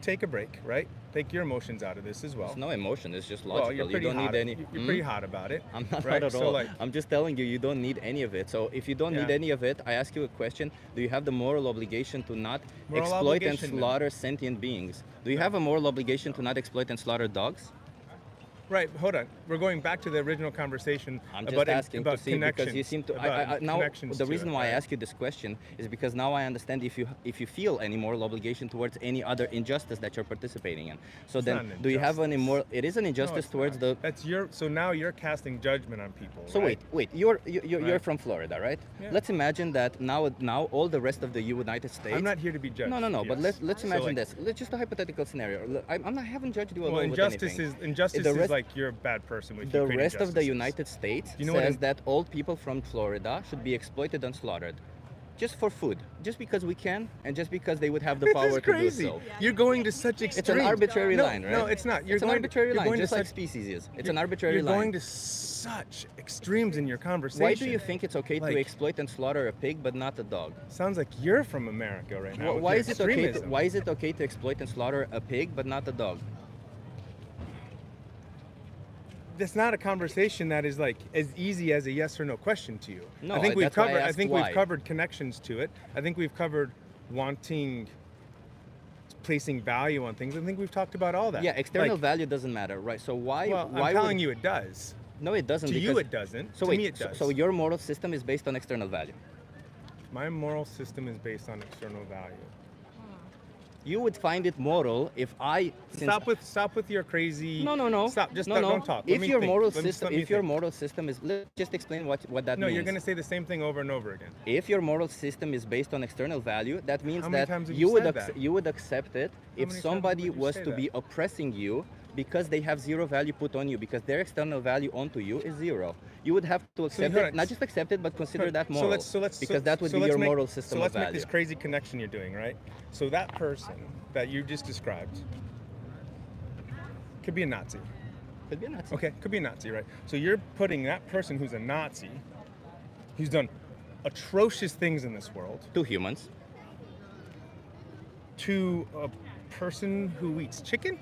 take a break, right? Take your emotions out of this as well. There's no emotion. It's just Well, logical. you're you pretty don't hot. need any. You're pretty hot about it. I'm not right? hot at So, all. like, I'm just telling you, you don't need any of it. So if you don't need Yeah. any of it, I ask you a question: do you have the moral obligation to not Moral exploit and obligation, then. slaughter sentient beings? Do you have a moral obligation to not exploit and slaughter dogs? right. Hold on. We're going back to the original conversation I'm just about asking to see because you connections, seem to. about Now connections the to reason it, why I right? ask you this question is because now I understand if you feel any moral obligation towards any other injustice that you're participating in. So It's then, not an do you have any injustice. moral? It is an No, injustice it's towards not. the. That's your. So now you're casting judgment on people. So right? wait, you're Right. from Florida, right? Yeah. Let's imagine that now all the rest of the United States. I'm not here to be judged. No. But yes. let's So, imagine like, this. Let's just a hypothetical scenario. I haven't judged you alone Well, with injustice anything. is injustice The is rest- like you're a bad person. If The you create rest of the injustices. United States You know what says in- that all people from Florida should be exploited and slaughtered, just for food, just because we can, and just because they would have the This power is to crazy. do so. You're going to such extremes. It's an arbitrary no, line, right? No, it's not. You're It's an going arbitrary to, you're line, going just to like such, species is. It's you're- an arbitrary You're line. going to such extremes in your conversation. Why do you think it's okay Like- to exploit and slaughter a pig but not a dog? Sounds like you're from America right now. with Why your is it okay? extremism. Why is it okay to exploit and slaughter a pig but not a dog? That's not a conversation that is like as easy as a yes or no question to you. No, I think we've that's why I covered. I asked think why. we've covered connections to it. I think we've covered wanting, placing value on things. I think we've talked about all that. Yeah, external Like, value doesn't matter, right? So why? Well, why I'm telling would, you, it does. No, it doesn't. To you, because- it doesn't. So to wait, me, it does. so your moral system is based on external value. My moral system is based on external value. You would find it moral if I Stop with your crazy. No. Stop. Just no. don't talk. Let If me your think. moral Let me- system, let me if your think. moral system is, let's just explain what that No, means. you're gonna say the same thing over and over again. If your moral system is based on external value, that means How many that times have you you would said that? you would accept it if many times somebody would you was say to that? be oppressing you because they have zero value put on you, because their external value onto you is zero. You would have to accept hold it, on. not just accept it, but consider that moral. because so that would be let's your make- moral system So let's of make value. this crazy connection you're doing, right? So that person that you just described could be a Nazi. Could be a Nazi. Okay, could be a Nazi, right? So you're putting that person who's a Nazi, who's done atrocious things in this world, Two humans. to a person who eats chicken?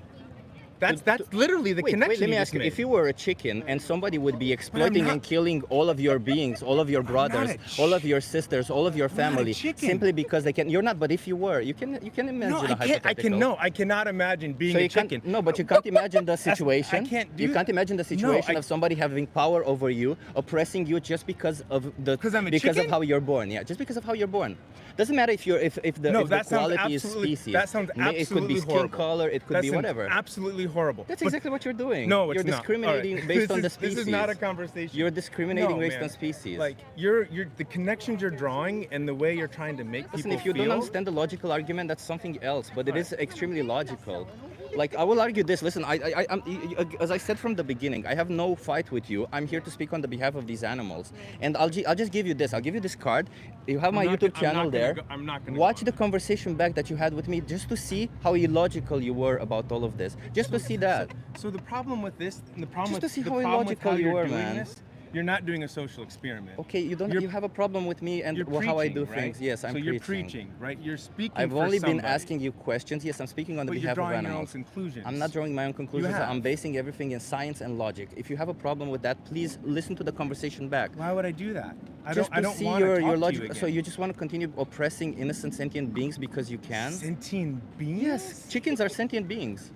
That's literally the connection. Wait, let me you ask just you, made. if you were a chicken and somebody would be exploiting not- and killing all of your beings, all of your not brothers, a all of your sisters, all of your not a family, chicken. simply because they can, you're not, but if you were, you can imagine No, a I can't. I hypothetical. can. No, I cannot imagine being So a you can't, chicken. no, but you can't imagine the situation. can't do You can't that. imagine the No, situation I- of somebody having power over you, oppressing you just because of the 'Cause I'm a because of chicken? how you're born. Yeah, just because of how you're born. Doesn't matter if you're if the No, if the that sounds quality is absolutely. species. That sounds It could be absolutely skin horrible. color. It could That be sounds whatever. Absolutely horrible. That's But- exactly what you're doing. No, you're it's not. discriminating All right. based This on the is- species. This is not a conversation. You're discriminating No, based man. on species. Like you're the connections you're drawing and the way you're trying to make Listen, people if you feel. don't understand the logical argument, that's something else. But it is extremely logical. Like I will argue this. Listen, as I said from the beginning, I have no fight with you. I'm here to speak on the behalf of these animals, and I'll just give you this. I'll give you this card. You have my I'm not YouTube gonna- I'm channel not gonna there. go- I'm not gonna Watch go the on. conversation back that you had with me, just to see how illogical you were about all of this. Just to see that. So the problem with this, and the problem Just with to see the how problem with illogical how you you're are, doing man. this, you're not doing a social experiment. Okay, you don't. You're- You have a problem with me and You're how I preaching, do right? things. Yes, I'm so preaching. you're preaching, right? You're speaking. I've for only been somebody, asking you questions. Yes, I'm speaking on the but you're behalf of drawing your own animals. conclusions. I'm not drawing my own conclusions. have. I'm basing everything in science and logic. If you have a problem with that, please listen to the conversation back. Why would I do that? I Just don't to see want to your talk logic. to you So again. you just want to continue oppressing innocent sentient beings because you can? Sentient beings? Yes, chickens are sentient beings.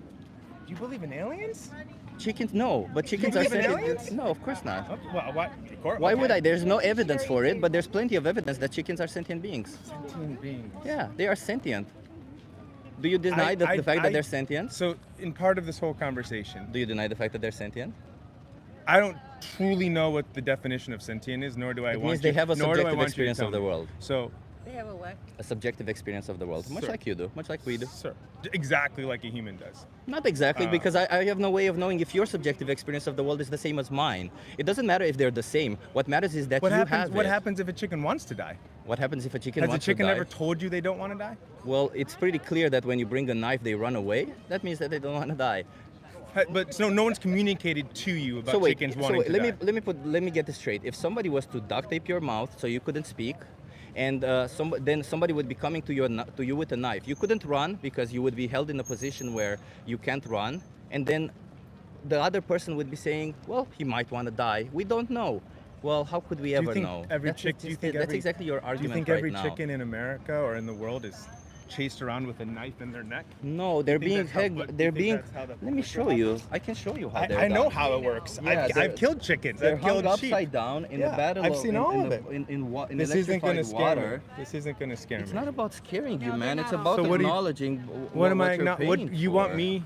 Do you believe in aliens? Chickens, no, but chickens are believe in sentient. aliens? No, of course not. Okay, well, what? Why would I? There's no evidence for it, but there's plenty of evidence that chickens are sentient beings. Sentient beings. Yeah, they are sentient. Do you deny the fact that they're sentient? So, in part of this whole conversation, Do you deny the fact that they're sentient? I don't truly know what the definition of sentient is, nor do I It want means they you- have a nor do I subjective want you to experience tell of the me. world. So, They have a what? A subjective experience of the world, much Sir. like you do, much like we do. sir, exactly like a human does. Not exactly, Uh, because I have no way of knowing if your subjective experience of the world is the same as mine. It doesn't matter if they're the same. What matters is that What you happens? have What it. happens if a chicken wants to die? What happens if a chicken Has a wants chicken to die? ever told you they don't want to die? Well, it's pretty clear that when you bring a knife, they run away. That means that they don't want to die. But so no one's communicated to you about So wait, chickens wanting to let die. me let me get this straight. If somebody was to duct tape your mouth so you couldn't speak, and then somebody would be coming to you with a knife. You couldn't run because you would be held in a position where you can't run, and then the other person would be saying, well, he might want to die. We don't know. Well, how could we Do you ever think know? every That's chick? Do you think that's every? exactly your Do you argument think right every now. chicken in America or in the world is chased around with a knife in their neck? No, they're think being that's how hegged. foot- They're you think being. that's how the Let me foot show you. I can show you how they're I know done. how it works. Yeah, I've killed chickens. They're I've hung killed sheep. upside down in Yeah, the battle. I've seen all of it. In This isn't electrified gonna scare water. me. This isn't gonna scare It's me. not about scaring you, No, man. they're It's not about all- So what do you- acknowledging What am I? you're What paying you want for. me?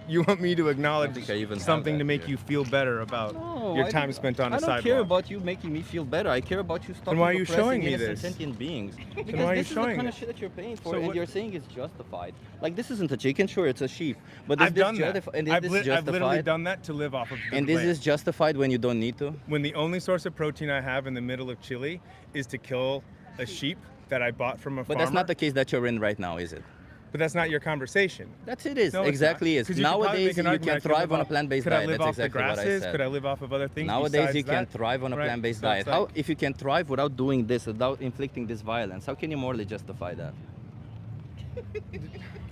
You want me to acknowledge think I even have something that to make here. you feel better about No, your I time don't- spent on a I don't sidewalk? care about you making me feel better. I care about you stopping why are you oppressing showing me innocent this? sentient beings. Because why are you this is the showing kind it? of shit that you're paying for, So and what- you're saying it's justified. Like, this isn't a chicken, sure, it's a sheep. But is I've this done that. and is I've, this I've literally justified? done that to live off of the And is land. this justified when you don't need to? When the only source of protein I have in the middle of Chile is to kill a sheep that I bought from a But farmer. that's not the case that you're in right now, is it? But that's not your conversation. That's it is. No, it's exactly not. is. 'Cause you could probably Nowadays make an you argument I can could thrive live on a off- plant-based Could I diet. live That's off the exactly what I grasses? said. Could I live off of other things? Nowadays besides you can that? thrive on a Right. plant-based So it's diet. How like- if you can thrive without doing this, without inflicting this violence, how can you morally justify that?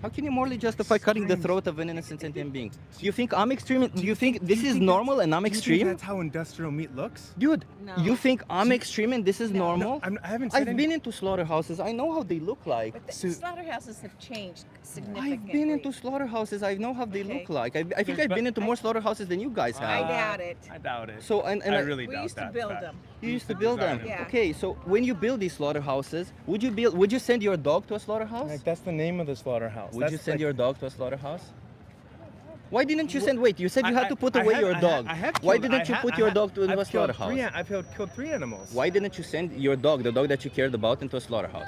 How can you morally justify cutting the throat of an innocent sentient being? Do you think I'm extreme? Do you think this is normal and I'm Do you think extreme? that's how industrial meat looks? Dude, No. you think I'm extreme and this is normal? I haven't said I've any- been into slaughterhouses. I know how they look like. But the So- slaughterhouses have changed significantly. I've been into slaughterhouses. I know how they Okay. look like. I think I've been into more slaughterhouses than you guys have. I doubt it. I doubt it. So and I I- really We doubt used to that build fact. them. You used to build them. Yeah. Okay, so when you build these slaughterhouses, would you send your dog to a slaughterhouse? Like, that's the name of the slaughterhouse. Would That's you send like- your dog to a slaughterhouse? Why didn't you send? Wait, you said you had to put I away have- your I have- dog. I have Why killed- didn't you put your dog to I've a killed slaughterhouse? I've killed 3 animals. Why didn't you send your dog, the dog that you cared about, into a slaughterhouse?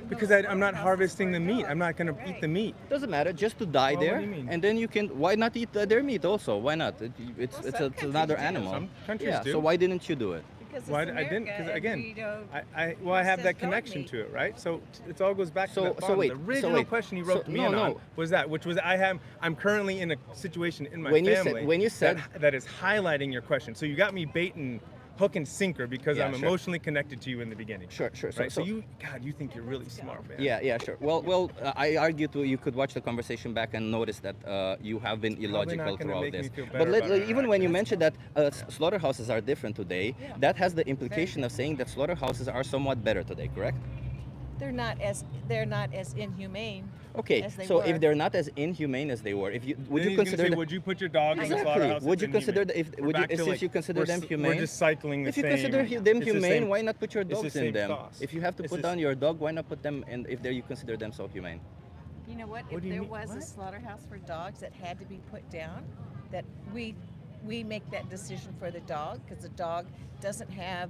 Because I'm not harvesting the meat. I'm not going to eat the meat. Doesn't matter, just to die Well, what there, do you mean? and then you can. Why not eat their meat also? Why not? It's countries another do. animal. Some countries yeah. do. So why didn't you do it? Because Why it's I didn't? America, Because and again, we don't- I have says that dog connection meat. to it, right? So it all goes back to So- that so bond. wait, The so original wait. question you So- wrote to me no, on no. was that, which was I'm currently in a situation in my When you said- family when you said- that is highlighting your question. So you got me baiting hook and sinker because Yeah, I'm sure. emotionally connected to you in the beginning. Sure. Right? So you think you're really smart, man. Yeah, sure. Well, I argue too. You could watch the conversation back and notice that you have been illogical not gonna throughout make me this. feel But better about our even when you interactions. mentioned that slaughterhouses are different today, that has the implication of saying that slaughterhouses are somewhat better today, correct? they're not as inhumane. Okay, as they so were. if they're not as inhumane as they were, would Then you he's gonna consider say, the- would you put your dog in the Exactly. slaughterhouse? Would you It's consider inhumane. the- if- We're would you- back to, since like, you consider we're them s- humane? We're just cycling the If you same. consider them it's the humane, same- why not put your it's the dogs in same them? sauce. If you have to It's put the down your dog, why not put them in if you consider them so humane? You know what? What If do you there mean? was a What? slaughterhouse for dogs that had to be put down, that we make that decision for the dog because the dog doesn't have.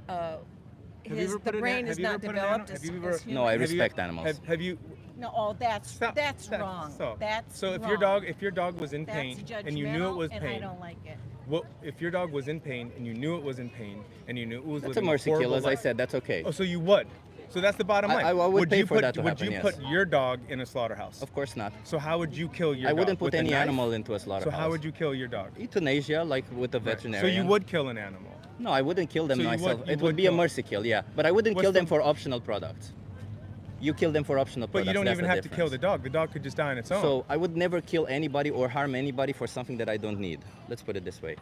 Have you ever The put an- brain have is you ever not put an developed animal- as, have you as ever- No, I humans. respect animals. Have you? No, that's Stop, wrong. stop. That's So if wrong. your dog was in That's pain judgmental, and you knew it was and I pain, don't like it. what if your dog was in pain and you knew it was in pain and you knew it was That's a living mercy horrible kill, as I life- said. That's okay. Oh, so you would. So that's the bottom line. I would pay you for put, that to would happen, you yes. put your dog in a slaughterhouse? Of course not. So how would you kill your I dog? wouldn't put With a any knife? animal into a So slaughterhouse. how would you kill your dog? Euthanasia, like with a Right. veterinarian. So you would kill an animal. No, I wouldn't kill them So you would- myself. you It would would be a kill- mercy kill, yeah. But I wouldn't What's kill them the- for optional products. You kill them for optional But products. you don't that's even the have to kill the difference. dog. The dog could just die on its own. So I would never kill anybody or harm anybody for something that I don't need. Let's put it this way.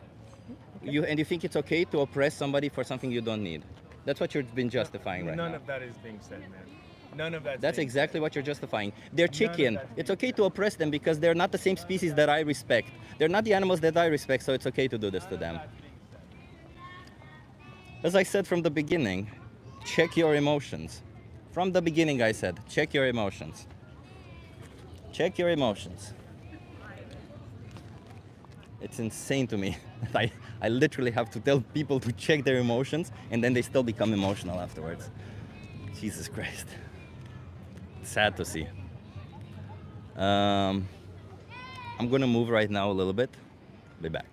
You think it's okay to oppress somebody for something you don't need? That's what you've been justifying right None now. of that is being said, man. None of that. That's exactly what you're justifying. They're chicken. that's It's okay to oppress them because they're not the same species that I respect. They're not the animals that I respect, so it's okay to do this to them. As I said from the beginning, check your emotions. From the beginning, I said, check your emotions. Check your emotions. It's insane to me that I literally have to tell people to check their emotions and then they still become emotional afterwards. Jesus Christ. Sad to see. I'm gonna move right now a little bit. Be back.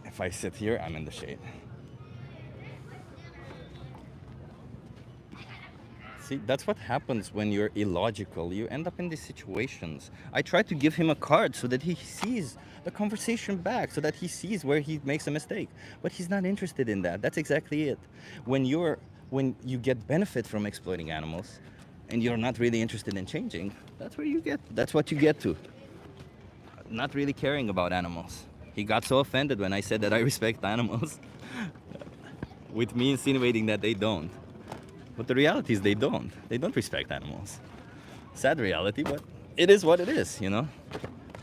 If I sit here, I'm in the shade. See, that's what happens when you're illogical. You end up in these situations. I try to give him a card so that he sees the conversation back, so that he sees where he makes a mistake. But he's not interested in that. That's exactly it. When you get benefit from exploiting animals and you're not really interested in changing, that's what you get to. Not really caring about animals. He got so offended when I said that I respect animals, with me insinuating that they don't. But the reality is they don't. They don't respect animals. Sad reality, but it is what it is, you know?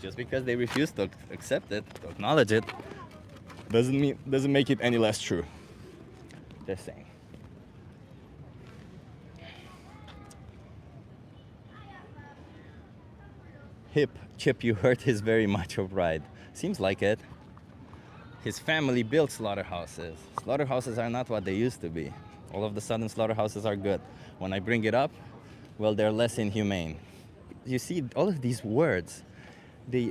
Just because they refuse to accept it, to acknowledge it, doesn't make it any less true. Just saying. Hip, Chip, you hurt his very macho pride. Seems like it. His family built slaughterhouses. Slaughterhouses are not what they used to be. All of a sudden, slaughterhouses are good. When I bring it up, well, they're less inhumane. You see, all of these words, they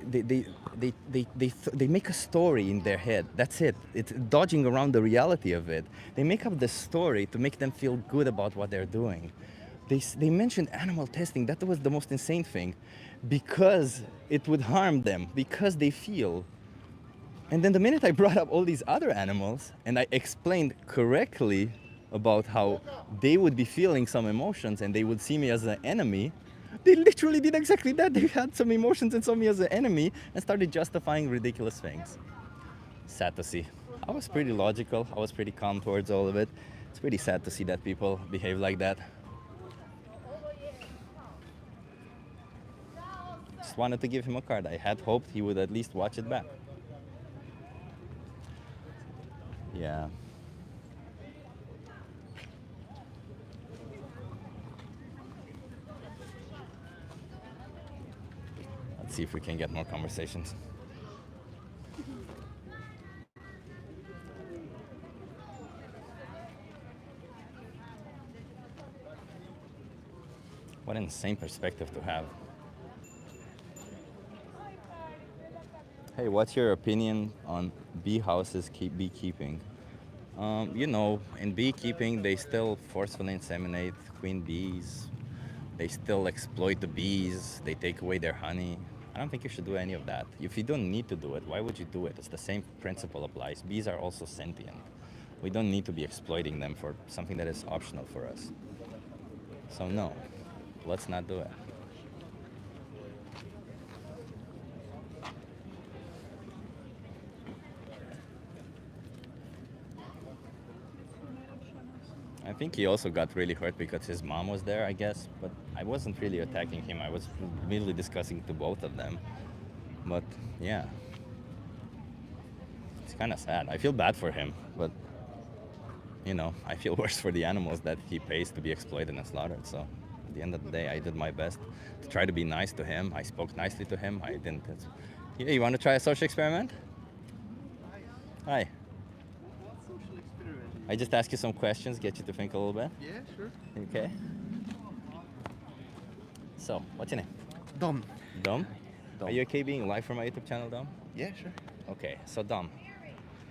make a story in their head. That's it. It's dodging around the reality of it. They make up this story to make them feel good about what they're doing. They mentioned animal testing. That was the most insane thing, because it would harm them, because they feel. And then the minute I brought up all these other animals and I explained correctly about how they would be feeling some emotions and they would see me as an enemy, they literally did exactly that. They had some emotions and saw me as an enemy and started justifying ridiculous things. Sad to see. I was pretty logical. I was pretty calm towards all of it. It's pretty sad to see that people behave like that. Just wanted to give him a card. I had hoped he would at least watch it back. Yeah. Let's see if we can get more conversations. What an insane perspective to have. Hey, what's your opinion on bee houses beekeeping? In beekeeping, they still forcefully inseminate queen bees. They still exploit the bees. They take away their honey. I don't think you should do any of that. If you don't need to do it, why would you do it? It's the same principle applies. Bees are also sentient. We don't need to be exploiting them for something that is optional for us. So no, let's not do it. I think he also got really hurt because his mom was there, I guess. But I wasn't really attacking him. I was merely discussing to both of them. But yeah, it's kind of sad. I feel bad for him, but I feel worse for the animals that he pays to be exploited and slaughtered. So at the end of the day, I did my best to try to be nice to him. I spoke nicely to him. I didn't. Yeah, you want to try a social experiment? Hi. I just ask you some questions, get you to think a little bit. Yeah, sure. Okay. So, what's your name? Dom. Dom? Dom. Are you okay being live from my YouTube channel, Dom? Yeah, sure. Okay, so Dom,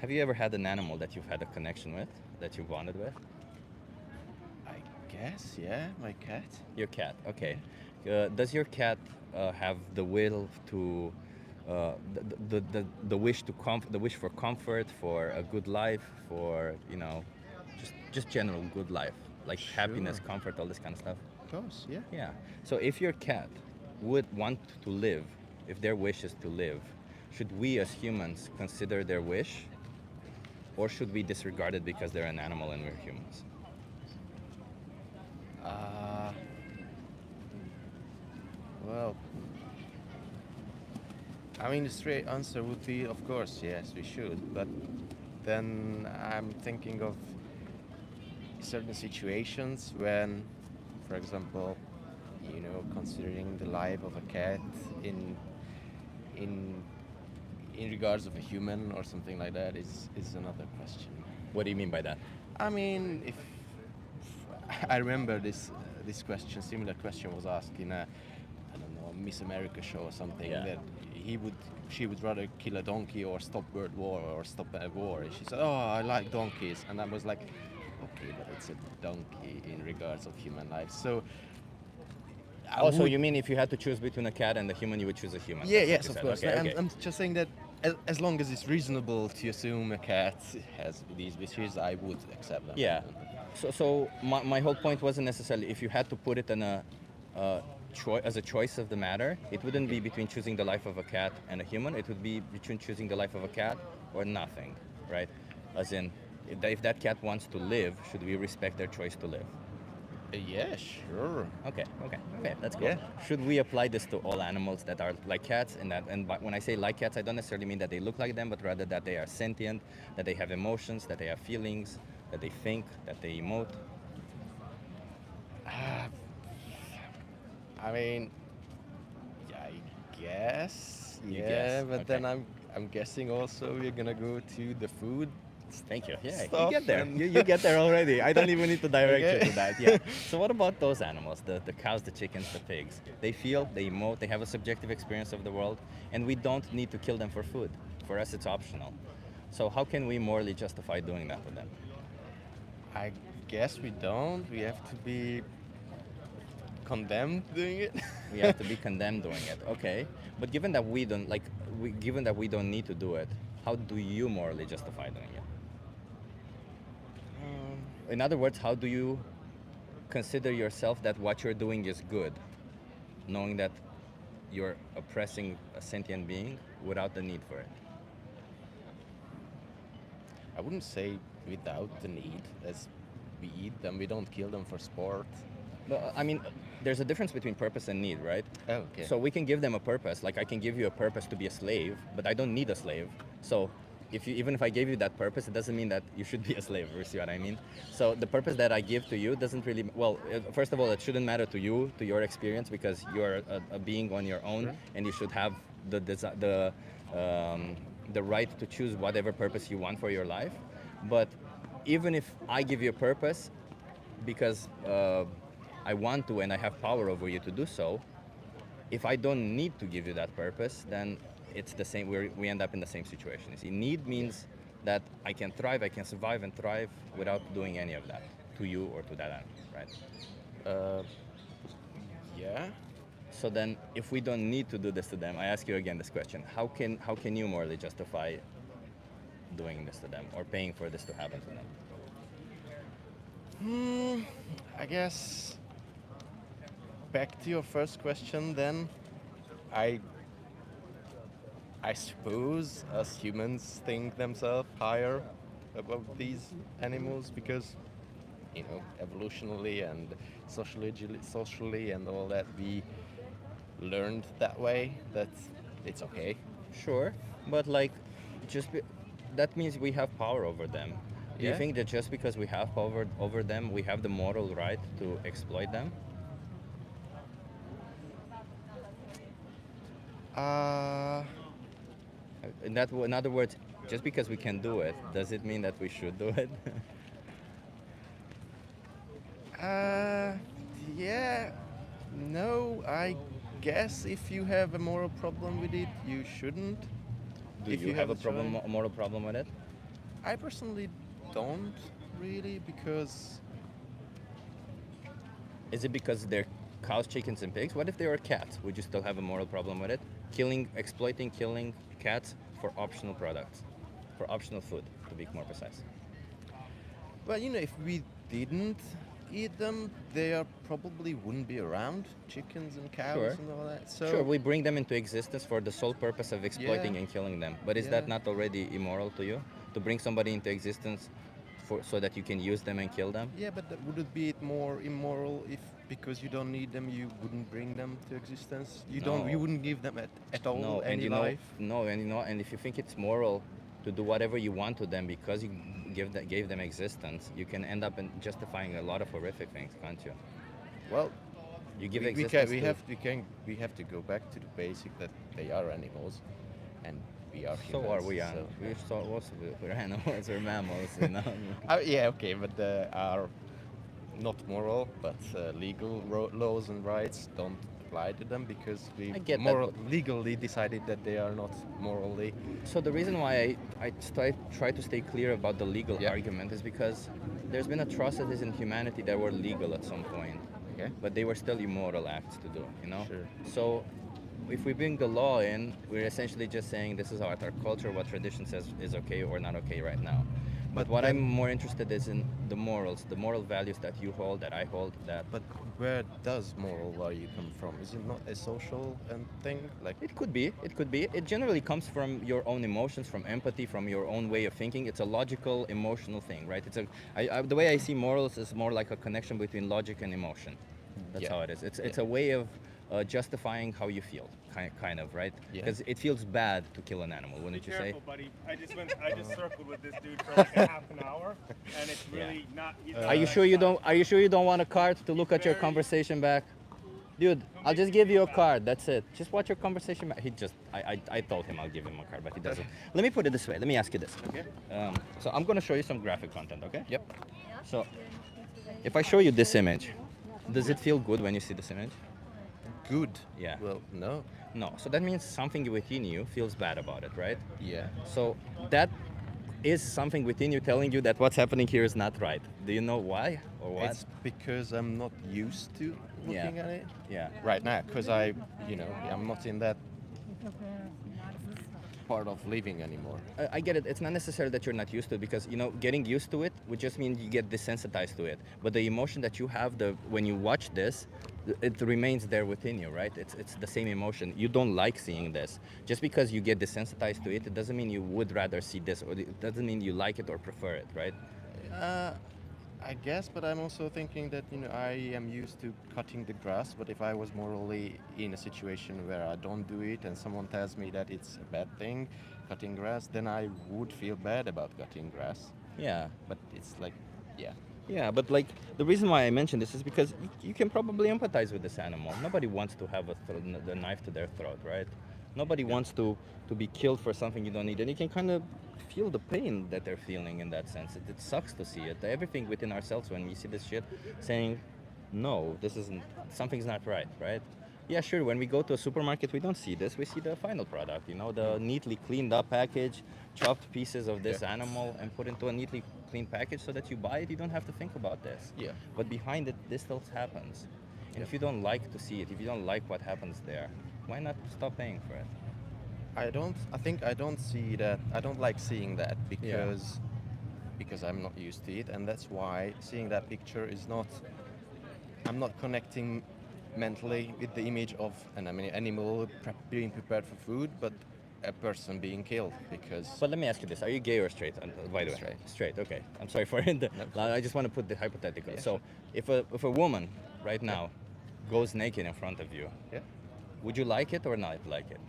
have you ever had an animal that you've had a connection with, that you bonded with? I guess, yeah, my cat. Your cat, okay. Does your cat have the will to, the wish the wish for comfort, for a good life, for just general good life, like happiness, comfort, all this kind of stuff? Of course, yeah. Yeah. So if your cat would want to live, if their wish is to live, should we as humans consider their wish, or should we disregard it because they're an animal and we're humans? Well, I mean, the straight answer would be, of course, yes, we should. But then I'm thinking of certain situations when, for example, considering the life of a cat in regards of a human or something like that is another question. What do you mean by that? I mean, if I remember this similar question was asked in a, I don't know, Miss America show or something, Yeah. that she would rather kill a donkey or stop world war or stop a war. And she said, "Oh, I like donkeys," and I was like, okay, but it's a donkey in regards of human life. So I Oh, so would- you mean if you had to choose between a cat and a human, you would choose a human? Yeah, That's what yes, you of said. course. Okay, I'm, okay. I'm just saying that as long as it's reasonable to assume a cat has these wishes, I would accept them. Yeah. So my whole point wasn't necessarily if you had to put it in as a choice of the matter, it wouldn't be between choosing the life of a cat and a human. It would be between choosing the life of a cat or nothing, right? As in, if that cat wants to live, should we respect their choice to live? Yeah, sure. Okay, that's cool. Yeah. Should we apply this to all animals that are like cats? When I say like cats, I don't necessarily mean that they look like them, but rather that they are sentient, that they have emotions, that they have feelings, that they think, that they emote. I mean, I guess. You Yeah, guess, but okay. then I'm guessing also we're gonna go to the food. Thank you. Yeah, you Stuff get there. and- You get there already. I don't even need to direct you Okay. to that. Yeah. So what about those animals? The cows, the chickens, the pigs. They feel, they emote, they have a subjective experience of the world, and we don't need to kill them for food. For us, it's optional. So how can we morally justify doing that with them? I guess we don't. We have to be condemned doing it. We have to be condemned doing it. Okay. But given that we don't given that we don't need to do it, how do you morally justify doing it? In other words, how do you consider yourself that what you're doing is good, knowing that you're oppressing a sentient being without the need for it? I wouldn't say without the need, as we eat them, we don't kill them for sport. But, I mean, there's a difference between purpose and need, right? Oh, okay. So we can give them a purpose. Like I can give you a purpose to be a slave, but I don't need a slave. So even if I gave you that purpose, it doesn't mean that you should be a slave. You see what I mean? So the purpose that I give to you doesn't really, well, first of all, it shouldn't matter to you, to your experience, because you're a being on your own, Sure. and you should have the right to choose whatever purpose you want for your life. But even if I give you a purpose, because I want to and I have power over you to do so, if I don't need to give you that purpose, then it's the same. We end up in the same situation. You see, need means that I can thrive, I can survive and thrive without doing any of that to you or to that animal, right? Yeah. So then, if we don't need to do this to them, I ask you again this question: How can you morally justify doing this to them or paying for this to happen to them? I guess back to your first question then. I suppose us humans think themselves higher above these animals because, you know, evolutionally and socially and all that, we learned that way that it's okay. Sure, but like, that means we have power over them. Do you Yeah. think that just because we have power over them, we have the moral right to exploit them? In other words, just because we can do it, does it mean that we should do it? Yeah, no, I guess if you have a moral problem with it, you shouldn't. Do If you you have a have a problem, choice. moral problem with it? I personally don't really because Is it because they're cows, chickens, and pigs? What if they were cats? Would you still have a moral problem with it? Exploiting, killing cats for optional products, for optional food, to be more precise. well, you know, if we didn't eat them, they probably wouldn't be around, chickens and cows Sure. and all that. So Sure, we bring them into existence for the sole purpose of exploiting Yeah. and killing them. But is that Yeah. not already immoral to you? To bring somebody into existence so that you can use them and kill them? yeah, but would it be more immoral if because you don't need them, you wouldn't bring them to existence? You No. wouldn't give them at all No, and any you know, life. no, and you know, and if you think it's moral to do whatever you want to them because you gave them existence, you can end up in justifying a lot of horrific things, can't you? Well, You give we existence we have to go back to the basic that they are animals, and we are humans. So are we so- animals. We're animals, we're mammals, you know. Yeah, okay, but are not moral, but legal laws and rights don't apply to them because we I get that, legally decided that they are not morally. So the reason why I try to stay clear about the legal Yeah. argument is because there's been atrocities in humanity that were legal at some point, Okay. but they were still immoral acts to do, you know? Sure. So if we bring the law in, we're essentially just saying this is what our culture, what tradition says is okay or not okay right now. But But what I'm then- more interested is in the morals, the moral values that you hold, that I hold, that But where does moral value come from? Is it not a social thing? Like, it could be, it could be. It generally comes from your own emotions, from empathy, from your own way of thinking. It's a logical, emotional thing, right? The way I see morals is more like a connection between logic and emotion. That's Yeah. how it is. It's Yeah. a way of justifying how you feel, kind of, right? Yeah. Because it feels bad to kill an animal, wouldn't you say? buddy. I just circled with this dude for like a half an hour, and it's really not. Are you sure you don't? Are you sure you don't want a card to look at your conversation back? Dude, I'll just give you a card. That's it. Just watch your conversation back. I told him I'll give him a card, but he doesn't. Let me put it this way. Let me ask you this. Okay. So I'm gonna show you some graphic content. Okay. yep. So if I show you this image, does it feel good when you see this image? Good. Yeah. Well, no. No. So that means something within you feels bad about it, right? Yeah. So that is something within you telling you that what's happening here is not right. Do you know why or what? It's because I'm not used to Yeah. looking at it Yeah. right now. Because I'm not in that part of living anymore. I get it. It's not necessarily that you're not used to it because getting used to it would just mean you get desensitized to it. But the emotion that you have when you watch this, it remains there within you, right? It's the same emotion. You don't like seeing this. Just because you get desensitized to it, it doesn't mean you would rather see this, or it doesn't mean you like it or prefer it, right? I guess, but I'm also thinking that I am used to cutting the grass. But if I was morally in a situation where I don't do it, and someone tells me that it's a bad thing, cutting grass, then I would feel bad about cutting grass. Yeah. But it's like, yeah, Yeah, but like the reason why I mention this is because you can probably empathize with this animal. Nobody wants to have the knife to their throat, right? Nobody wants to be killed for something you don't need, and you can kind of feel the pain that they're feeling in that sense. It sucks to see it. Everything within ourselves when we see this shit, saying, no, this isn't, something's not right, right? Yeah, sure. When we go to a supermarket, we don't see this. We see the final product, the neatly cleaned up package, chopped pieces of this animal, and put into a neatly cleaned package so that you buy it. You don't have to think about this. Yeah. But behind it, this still happens. And if you don't like to see it, if you don't like what happens there, why not stop paying for it? I don't see that. I don't like seeing that because I'm not used to it, and that's why seeing that picture is not. I'm not connecting mentally with the image of an animal being prepared for food, but a person being killed because. But let me ask you this: are you gay or straight? By the way, Straight. Straight. Okay. I'm sorry for it. I just want to put the hypothetical. Yeah, So, if a woman right now goes naked in front of you, Yeah. would you like it or not like it?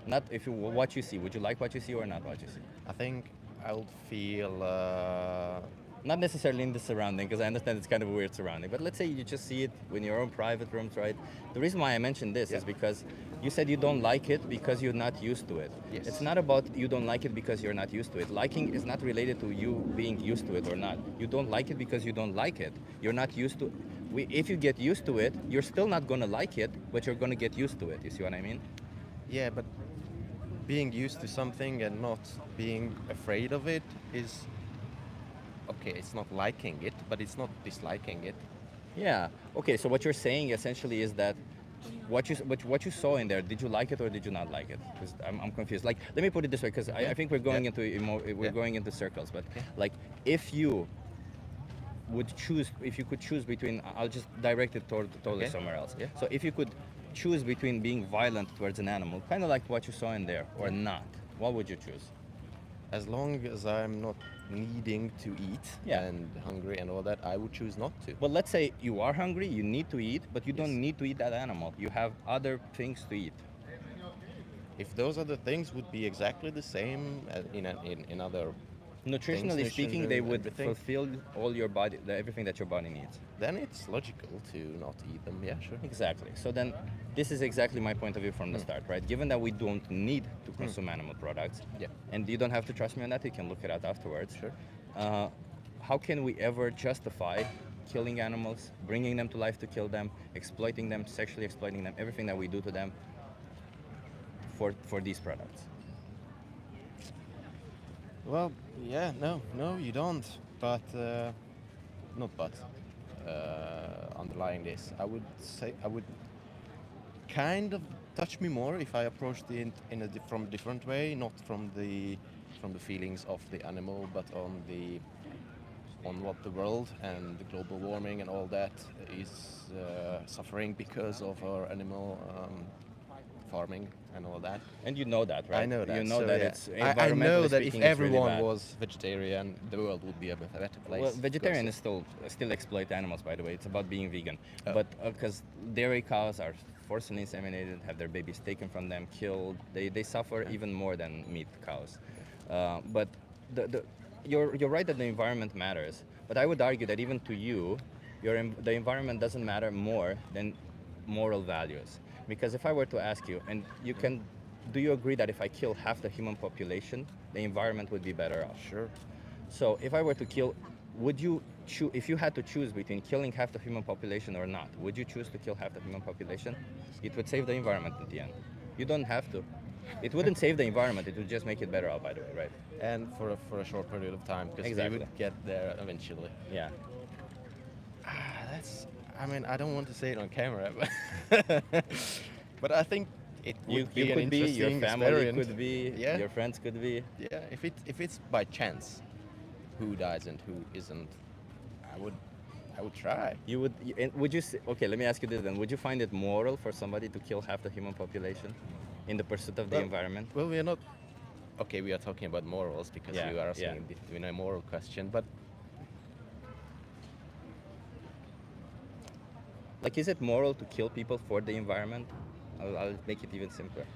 Not if you what you see. Would you like what you see or not what you see? I think I would feel. Not necessarily in the surrounding, because I understand it's kind of a weird surrounding. But let's say you just see it in your own private rooms, right? The reason why I mentioned this is because you said you don't like it because you're not used to it. Yes. It's not about you don't like it because you're not used to it. Liking is not related to you being used to it or not. You don't like it because you don't like it. You're not used to. If you get used to it, you're still not gonna like it, but you're gonna get used to it. You see what I mean? Yeah, but being used to something and not being afraid of it is. Okay, it's not liking it, but it's not disliking it. Yeah. Okay. So what you're saying essentially is that what you saw in there, did you like it or did you not like it? Because I'm confused. Like, let me put it this way, because I think we're going going into circles. But like, if you could choose between, I'll just direct it totally somewhere else. Yeah. So if you could choose between being violent towards an animal, kind of like what you saw in there, or not, what would you choose? As long as I'm not needing to eat and hungry and all that, I would choose not to. But let's say you are hungry, you need to eat, but you don't need to eat that animal. You have other things to eat. If those other things would be exactly the same in other Nutritionally things, speaking, nutrition they and would everything, fulfill all your body, everything that your body needs. then it's logical to not eat them. Yeah, sure. Exactly. So then, this is exactly my point of view from the start, right? Given that we don't need to consume animal products, and you don't have to trust me on that, you can look it out afterwards. Sure. How can we ever justify killing animals, bringing them to life to kill them, exploiting them, sexually exploiting them, everything that we do to them for these products. Well, yeah, no, you don't. But not but. Underlying this, I would say I would kind of touch me more if I approached it in a from different way, not from the feelings of the animal, but on what the world and the global warming and all that is suffering because of our animal farming and all that. And you know that, right? I know that. You know so, that yeah. it's I environmentally know that if speaking, it's really everyone bad. was vegetarian, the world would be a better place. Well, vegetarian because is still exploit animals, by the way. It's about being vegan. Oh. But because dairy cows are forcibly inseminated, have their babies taken from them, killed, they suffer even more than meat cows. But you're right that the environment matters. But I would argue that even to you, the environment doesn't matter more than moral values. Because if I were to ask you, and you can, do you agree that if I kill half the human population, the environment would be better off? Sure. So if I were to kill, would you choose, if you had to choose between killing half the human population or not, would you choose to kill half the human population? It would save the environment at the end. You don't have to. It wouldn't save the environment, it would just make it better off, by the way, right? And for a short period of time, because Exactly. we would get there eventually. Yeah. That's. I mean, I don't want to say it on camera, but I think it would You be an could be, your interesting family experiment. could be, Yeah. your friends could be. Yeah, if it's by chance, who dies and who isn't, I would try. You would, and would you, okay, let me ask you this then. Would you find it moral for somebody to kill half the human population in the pursuit of the Well, environment? Well, we are not. Okay, we are talking about morals because Yeah, you are asking yeah. between a moral question, but Like, is it moral to kill people for the environment? I'll make it even simpler.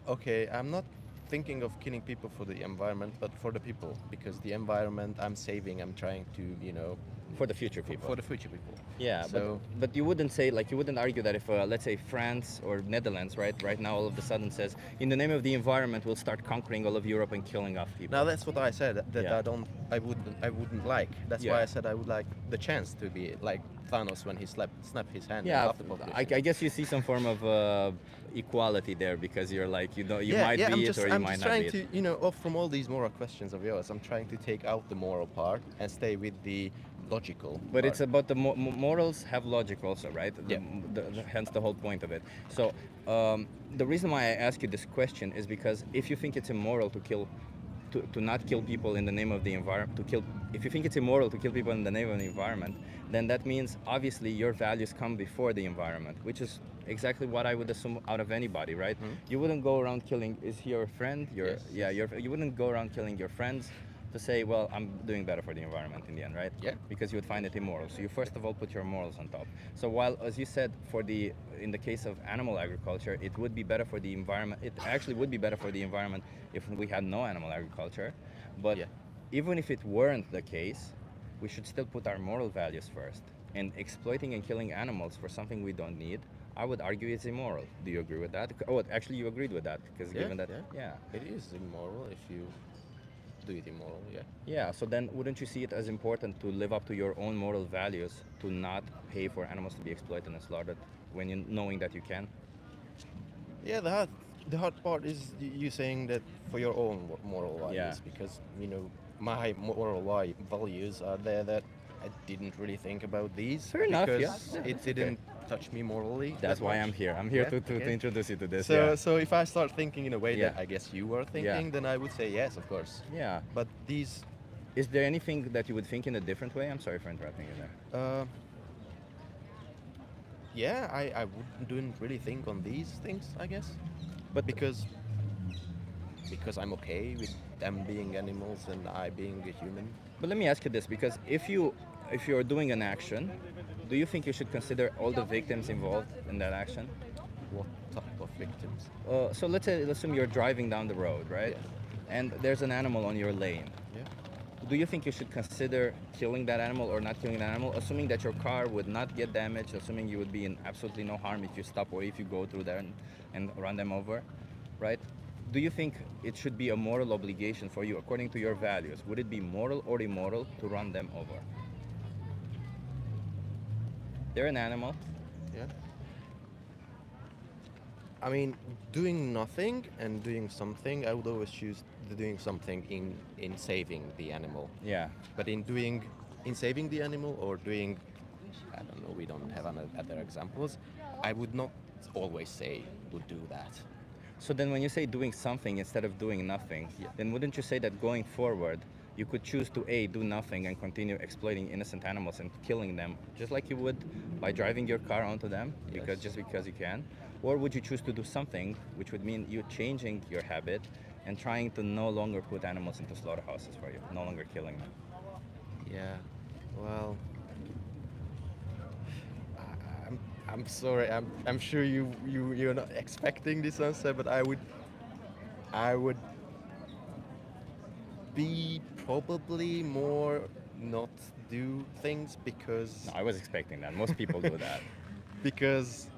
okay, I'm not thinking of killing people for the environment, but for the people, because the environment I'm saving, I'm trying to, For the future people. for the future people. Yeah, So- but you wouldn't say, like, you wouldn't argue that if, let's say, France or Netherlands, right now all of a sudden says, in the name of the environment, we'll start conquering all of Europe and killing off people. Now that's what I said that Yeah. I wouldn't like. That's Yeah. why I said I would like the chance to be like Thanos when he snapped his hand. Yeah, off the population. I guess you see some form of equality there because you're like, you might I'm be just, it or you I'm might just not trying be it. to, off from all these moral questions of yours, I'm trying to take out the moral part and stay with the logical. But part. it's about the morals have logic also, right? Yeah. Hence the whole point of it. So the reason why I ask you this question is because if you think it's immoral to kill, to not kill people in the name of the environment, if you think it's immoral to kill people in the name of the environment, then that means obviously your values come before the environment, which is exactly what I would assume out of anybody, right? You wouldn't go around killing. Is he your friend? Yes, You wouldn't go around killing your friends to say, well, I'm doing better for the environment in the end, right? Yeah. Because you would find it immoral. So you first of all put your morals on top. So while, as you said, in the case of animal agriculture, it would be better for the environment. It actually would be better for the environment if we had no animal agriculture. But Yeah. even if it weren't the case, we should still put our moral values first. And exploiting and killing animals for something we don't need, I would argue it's immoral. Do you agree with that? Oh, actually, you agreed with that because given that, It is immoral if you do it immoral, yeah. Yeah, so then wouldn't you see it as important to live up to your own moral values to not pay for animals to be exploited and slaughtered when you knowing that you can? Yeah, the hard part is you saying that for your own moral values, Yeah. because my moral values are there that I didn't really think about these. Fair enough, yeah. because Yeah, it that's okay. didn't touch me morally. That's that why much. I'm here. I'm here Yeah, to okay. introduce you to this. So if I start thinking in a way that Yeah. I guess you were thinking, then I would say yes, of course. Yeah. But these, Is there anything that you would think in a different way? I'm sorry for interrupting you there. yeah, I wouldn't really think on these things, I guess. But because I'm okay with them being animals and I being a human. But let me ask you this, because if you're doing an action, do you think you should consider all the victims involved in that action? What type of victims? So let's assume you're driving down the road, right? Yeah. And there's an animal on your lane. Yeah. Do you think you should consider killing that animal or not killing that animal, assuming that your car would not get damaged, assuming you would be in absolutely no harm if you stop or if you go through there and run them over, right? Do you think it should be a moral obligation for you, according to your values? Would it be moral or immoral to run them over? They're an animal. Yeah. I mean, doing nothing and doing something, I would always choose the doing something in saving the animal. Yeah. But in saving the animal or doing, I don't know, we don't have other examples. I would not always say would do that. So then when you say doing something instead of doing nothing, Yeah. then wouldn't you say that going forward, you could choose to A, do nothing and continue exploiting innocent animals and killing them, just like you would by driving your car onto them, because Yes. just because you can? Or would you choose to do something, which would mean you changing your habit and trying to no longer put animals into slaughterhouses for you, no longer killing them? Yeah. Well, I'm I'm sorry. I'm sure you're not expecting this answer, but I would be probably more not do things because No, I was expecting that. Most people do that. because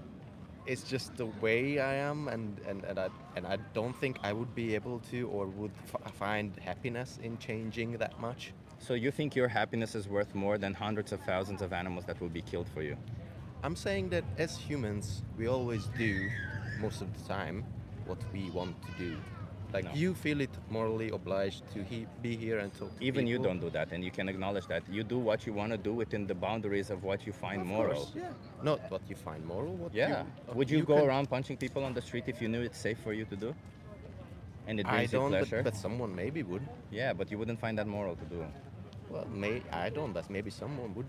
it's just the way I am, and I don't think I would be able to or would find happiness in changing that much. So you think your happiness is worth more than hundreds of thousands of animals that will be killed for you? I'm saying that as humans, we always do most of the time what we want to do. Like No. you feel it morally obliged to be here and talk to Even you people. don't do that, and you can acknowledge that. You do what you want to do within the boundaries of what you find Of moral. course, yeah. Not what you find moral. What Yeah. you, Would you go can- around punching people on the street if you knew it's safe for you to do? And it I brings you don't, pleasure? but someone maybe would. Yeah, but you wouldn't find that moral to do. Well, I don't, but maybe someone would.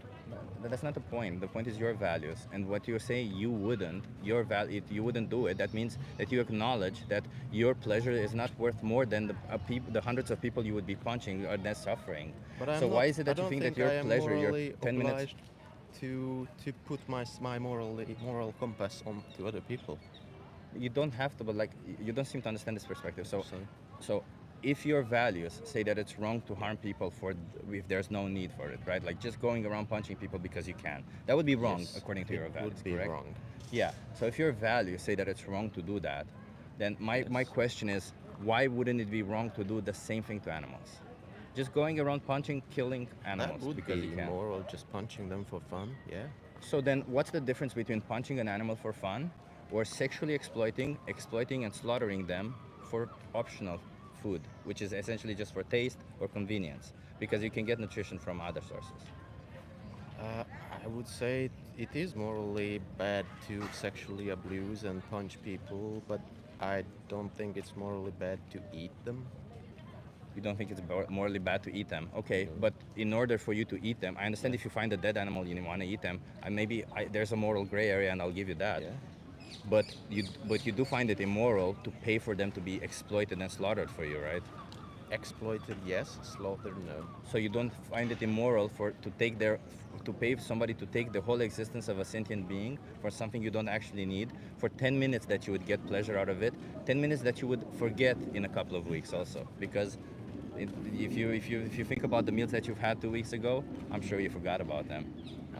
That's not the point. The point is your values, and what you're saying you wouldn't. You wouldn't do it. That means that you acknowledge that your pleasure is not worth more than the hundreds of people you would be punching or then suffering. But I'm So not, why is it I that you don't think that I your am pleasure, your morally 10 minutes? obliged to put my moral compass on to other people. You don't have to, but like you don't seem to understand this perspective. So, Sorry. so if your values say that it's wrong to harm people if there's no need for it, right? Like just going around punching people because you can, that would be wrong Yes, according to it your values. would be correct? wrong. Yeah. So if your values say that it's wrong to do that, then my Yes. question is, why wouldn't it be wrong to do the same thing to animals? Just going around punching, killing animals That would because be you can. moral, just punching them for fun. Yeah. So then what's the difference between punching an animal for fun or sexually exploiting and slaughtering them for optional food, which is essentially just for taste or convenience, because you can get nutrition from other sources? I would say it is morally bad to sexually abuse and punch people, but I don't think it's morally bad to eat them. You don't think it's morally bad to eat them? Okay, No. but in order for you to eat them, I understand if you find a dead animal you want to eat them, there's a moral gray area and I'll give you that. Yeah. But you do find it immoral to pay for them to be exploited and slaughtered for you, right? Exploited, yes. Slaughtered, no. So you don't find it immoral to pay somebody to take the whole existence of a sentient being for something you don't actually need, for 10 minutes that you would get pleasure out of it, 10 minutes that you would forget in a couple of weeks also, because if you think about the meals that you've had 2 weeks ago, I'm sure you forgot about them.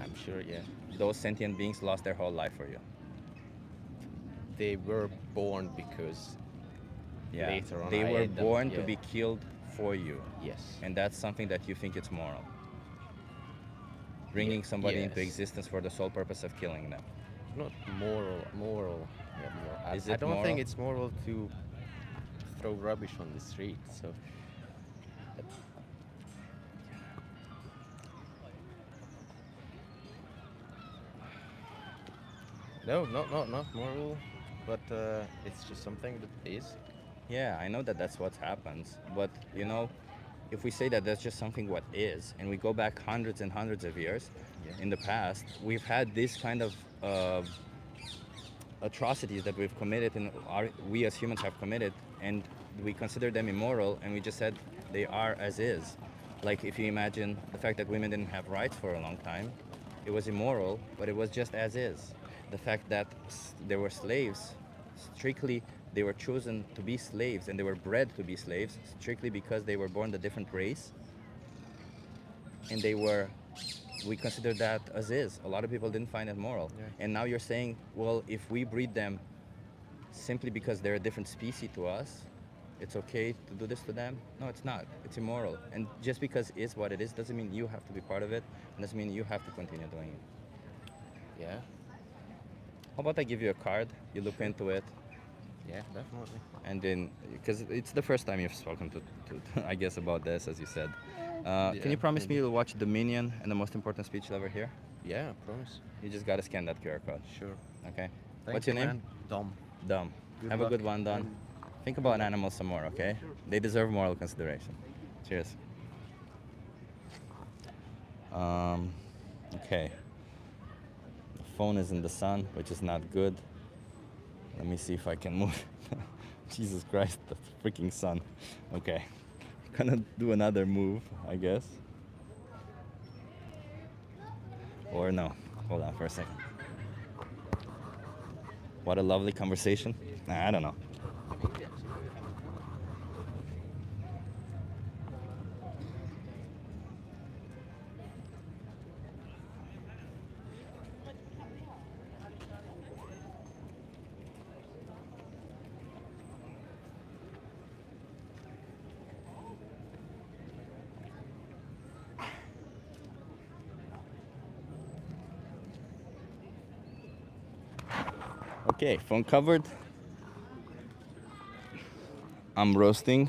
I'm sure, yeah. Those sentient beings lost their whole life for you. They were born because Yeah. later on They I were ate them, born to yeah. be killed for you. Yes. And that's something that you think it's moral. Bringing somebody into yes. existence for the sole purpose of killing them. Not moral. Yeah, Is I it don't moral? think it's moral to throw rubbish on the street. So no, not moral, but it's just something that is. Yeah, I know that that's what happens, but if we say that that's just something what is, and we go back hundreds and hundreds of years Yeah. in the past, we've had this kind of atrocities that we've committed, and we as humans have committed, and we consider them immoral, and we just said they are as is. Like if you imagine the fact that women didn't have rights for a long time, it was immoral, but it was just as is. The fact that there were slaves, strictly they were chosen to be slaves and they were bred to be slaves strictly because they were born a different race, and we consider that as is. A lot of people didn't find it moral. Yeah. And now you're saying, well, if we breed them simply because they're a different species to us, it's okay to do this to them? No, it's not. It's immoral. And just because it's what it is doesn't mean you have to be part of it, and doesn't mean you have to continue doing it. Yeah, How about I give you a card, you look into it, yeah, definitely. and then, because it's the first time you've spoken to I guess, about this, as you said. Can Yeah, you promise me maybe. you'll watch Dominion and the most important speech you'll ever hear? Yeah, promise. You just gotta scan that QR code. Sure. Okay. Thank What's you, your name? man. Dom. Dom. Good Have luck. a good one, Don. Think about animals some more, okay? They deserve moral consideration. Cheers. Okay. The phone is in the sun, which is not good. Let me see if I can move. Jesus Christ, the freaking sun. Okay. Gonna do another move, I guess. Or no. Hold on for a second. What a lovely conversation. Nah, I don't know. Okay, phone covered. I'm roasting.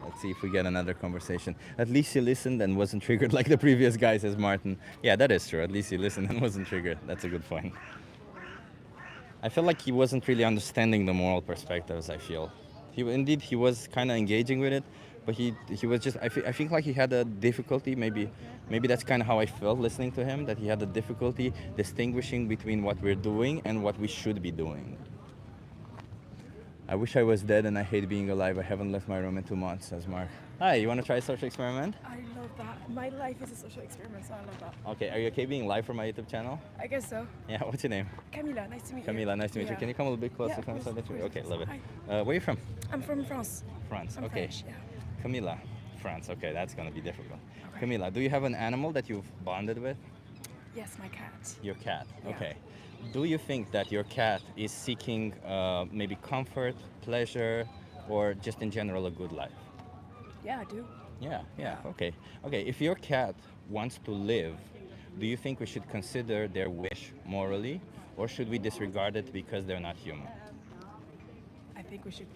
Let's see if we get another conversation. At least he listened and wasn't triggered like the previous guy, says Martin. Yeah, that is true. At least he listened and wasn't triggered. That's a good point. I feel like he wasn't really understanding the moral perspectives, I feel. Indeed, he was kind of engaging with it, but he was just, I think like he had a difficulty, maybe that's kind of how I felt listening to him, that he had a difficulty distinguishing between what we're doing and what we should be doing. I wish I was dead and I hate being alive. I haven't left my room in 2 months, says Mark. Hi, you want to try a social experiment? I love that. My life is a social experiment, so I love that. Okay, are you okay being live for my YouTube channel? I guess so. Yeah, what's your name? Camila, nice to meet you. Camila, nice to meet you. Yeah. Can you come a little bit closer? Yeah, Can I of start course, that? of course. Okay, love it. Hi. Where are you from? I'm from France. France, I'm okay. French, yeah. Camila, France, okay, that's gonna be difficult. Camila, do you have an animal that you've bonded with? Yes, my cat. Your cat, Yeah. okay. Do you think that your cat is seeking maybe comfort, pleasure, or just in general a good life? Yeah, I do. Yeah, Yeah. okay. Okay, if your cat wants to live, do you think we should consider their wish morally, or should we disregard it because they're not human? I think we should,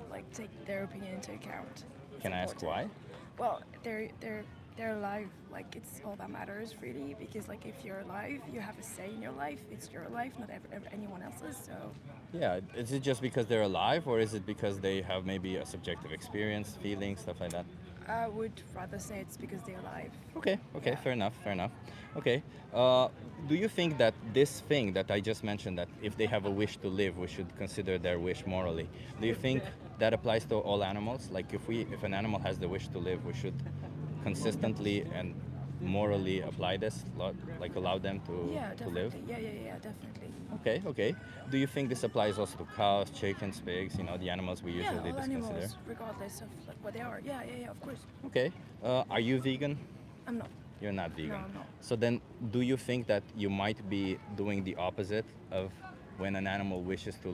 like take their opinion into account. It's Can I ask important. why? Well, they're alive. Like it's all that matters, really. Because like if you're alive, you have a say in your life. It's your life, not anyone else's. So Yeah, is it just because they're alive, or is it because they have maybe a subjective experience, feelings, stuff like that? I would rather say it's because they're alive. Okay, Yeah. fair enough. Okay, do you think that this thing that I just mentioned, that if they have a wish to live, we should consider their wish morally? Do you think that applies to all animals? Like if an animal has the wish to live, we should consistently and morally apply this, like allow them to Yeah, live? definitely. Yeah, definitely. Okay. Do you think this applies also to cows, chickens, pigs, the animals we usually Yeah, all just animals, consider? regardless of like what they are. Yeah, of course. Okay, are you vegan? I'm not. You're not vegan. No, I'm not. So then, do you think that you might be doing the opposite of when an animal wishes to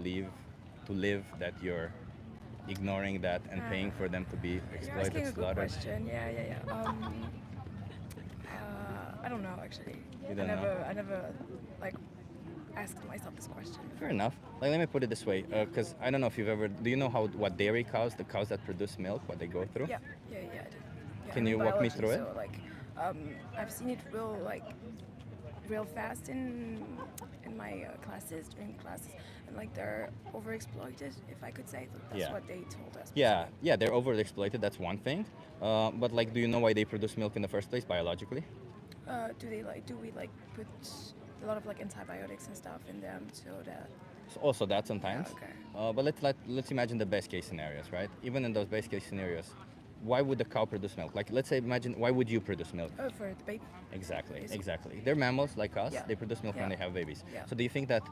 live, that you're ignoring that and paying for them to be You're exploited, asking a good slaughtered? question. Yeah. I don't know actually. You don't I never like asked myself this question. Fair enough. Like, let me put it this way, because I don't know if you've ever. Do you know what dairy cows, the cows that produce milk, what they go through? Yeah, I do. Yeah, Can I'm you in walk me biology, through it? So like, I've seen it real fast in my classes, during classes, and like they're overexploited, if I could say. That's Yeah. what they told us. Yeah, they're overexploited. That's one thing. But like, do you know why they produce milk in the first place biologically? Do we put a lot of like antibiotics and stuff in them so that So also that sometimes. Yeah, okay. But let's imagine the best case scenarios, right? Even in those best case scenarios, why would the cow produce milk? Like, let's say, imagine, why would you produce milk? for the baby? Exactly. They're mammals like us. Yeah. They produce milk when Yeah. they have babies. Yeah. So do you think that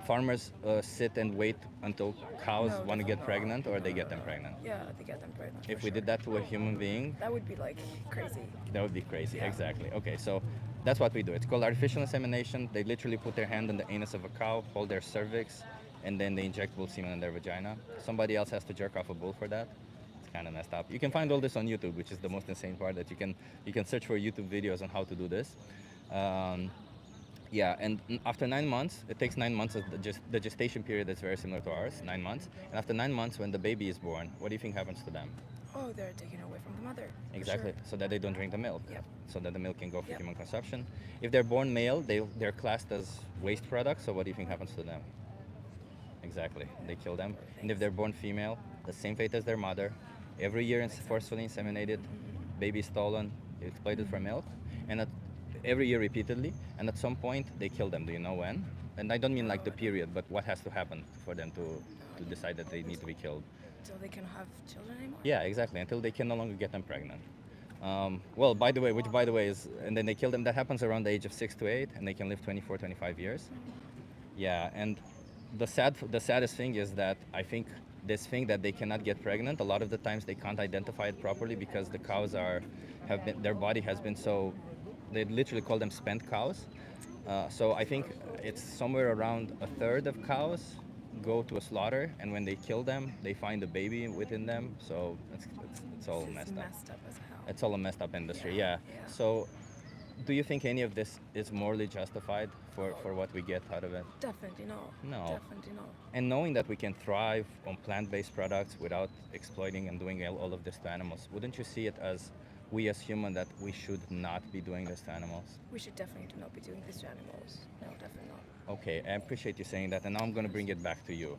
farmers sit and wait until cows No, want to get definitely pregnant, or they get them pregnant? Yeah, they get them pregnant. If for we sure. did that to a human being, that would be like crazy. that would be crazy. Yeah. Exactly. Okay, so that's what we do. It's called artificial insemination. They literally put their hand in the anus of a cow, hold their cervix, and then they inject bull semen in their vagina. Somebody else has to jerk off a bull for that. It's kind of messed up. You can find all this on YouTube, which is the most insane part, that you can search for YouTube videos on how to do this. Yeah, and after 9 months, it takes 9 months as the gestation period that's very similar to ours, 9 months. And after 9 months, when the baby is born, what do you think happens to them? Oh, they're taken away from the mother. for Exactly, sure. so that they don't drink the milk. Yep. So that the milk can go for Yep. human consumption. If they're born male, they're classed as waste products, so what do you think happens to them? Exactly, they kill them. And if they're born female, the same fate as their mother. Every year forcefully inseminated, baby stolen, exploited for milk, and every year repeatedly. And at some point, they kill them. Do you know when? And I don't mean like the period, but what has to happen for them to decide that they need to be killed? So they can have children anymore? Yeah, exactly, until they can no longer get them pregnant. Well, by the way is, and then they kill them. That happens around the age of 6 to 8, and they can live 24, 25 years. Yeah, and the saddest thing is that I think this thing that they cannot get pregnant, a lot of the times they can't identify it properly because the cows their body has been so, they literally call them spent cows. So I think it's somewhere around a third of cows go to a slaughter, and when they kill them, they find a baby within them. So it's all It's messed up. messed up as hell. It's all a messed up industry, yeah. Yeah. So do you think any of this is morally justified for what we get out of it? Definitely no. No. Definitely no. And knowing that we can thrive on plant-based products without exploiting and doing all of this to animals, wouldn't you see it as we as humans that we should not be doing this to animals? We should definitely not be doing this to animals. No, definitely not. Okay, I appreciate you saying that, and now I'm going to bring it back to you.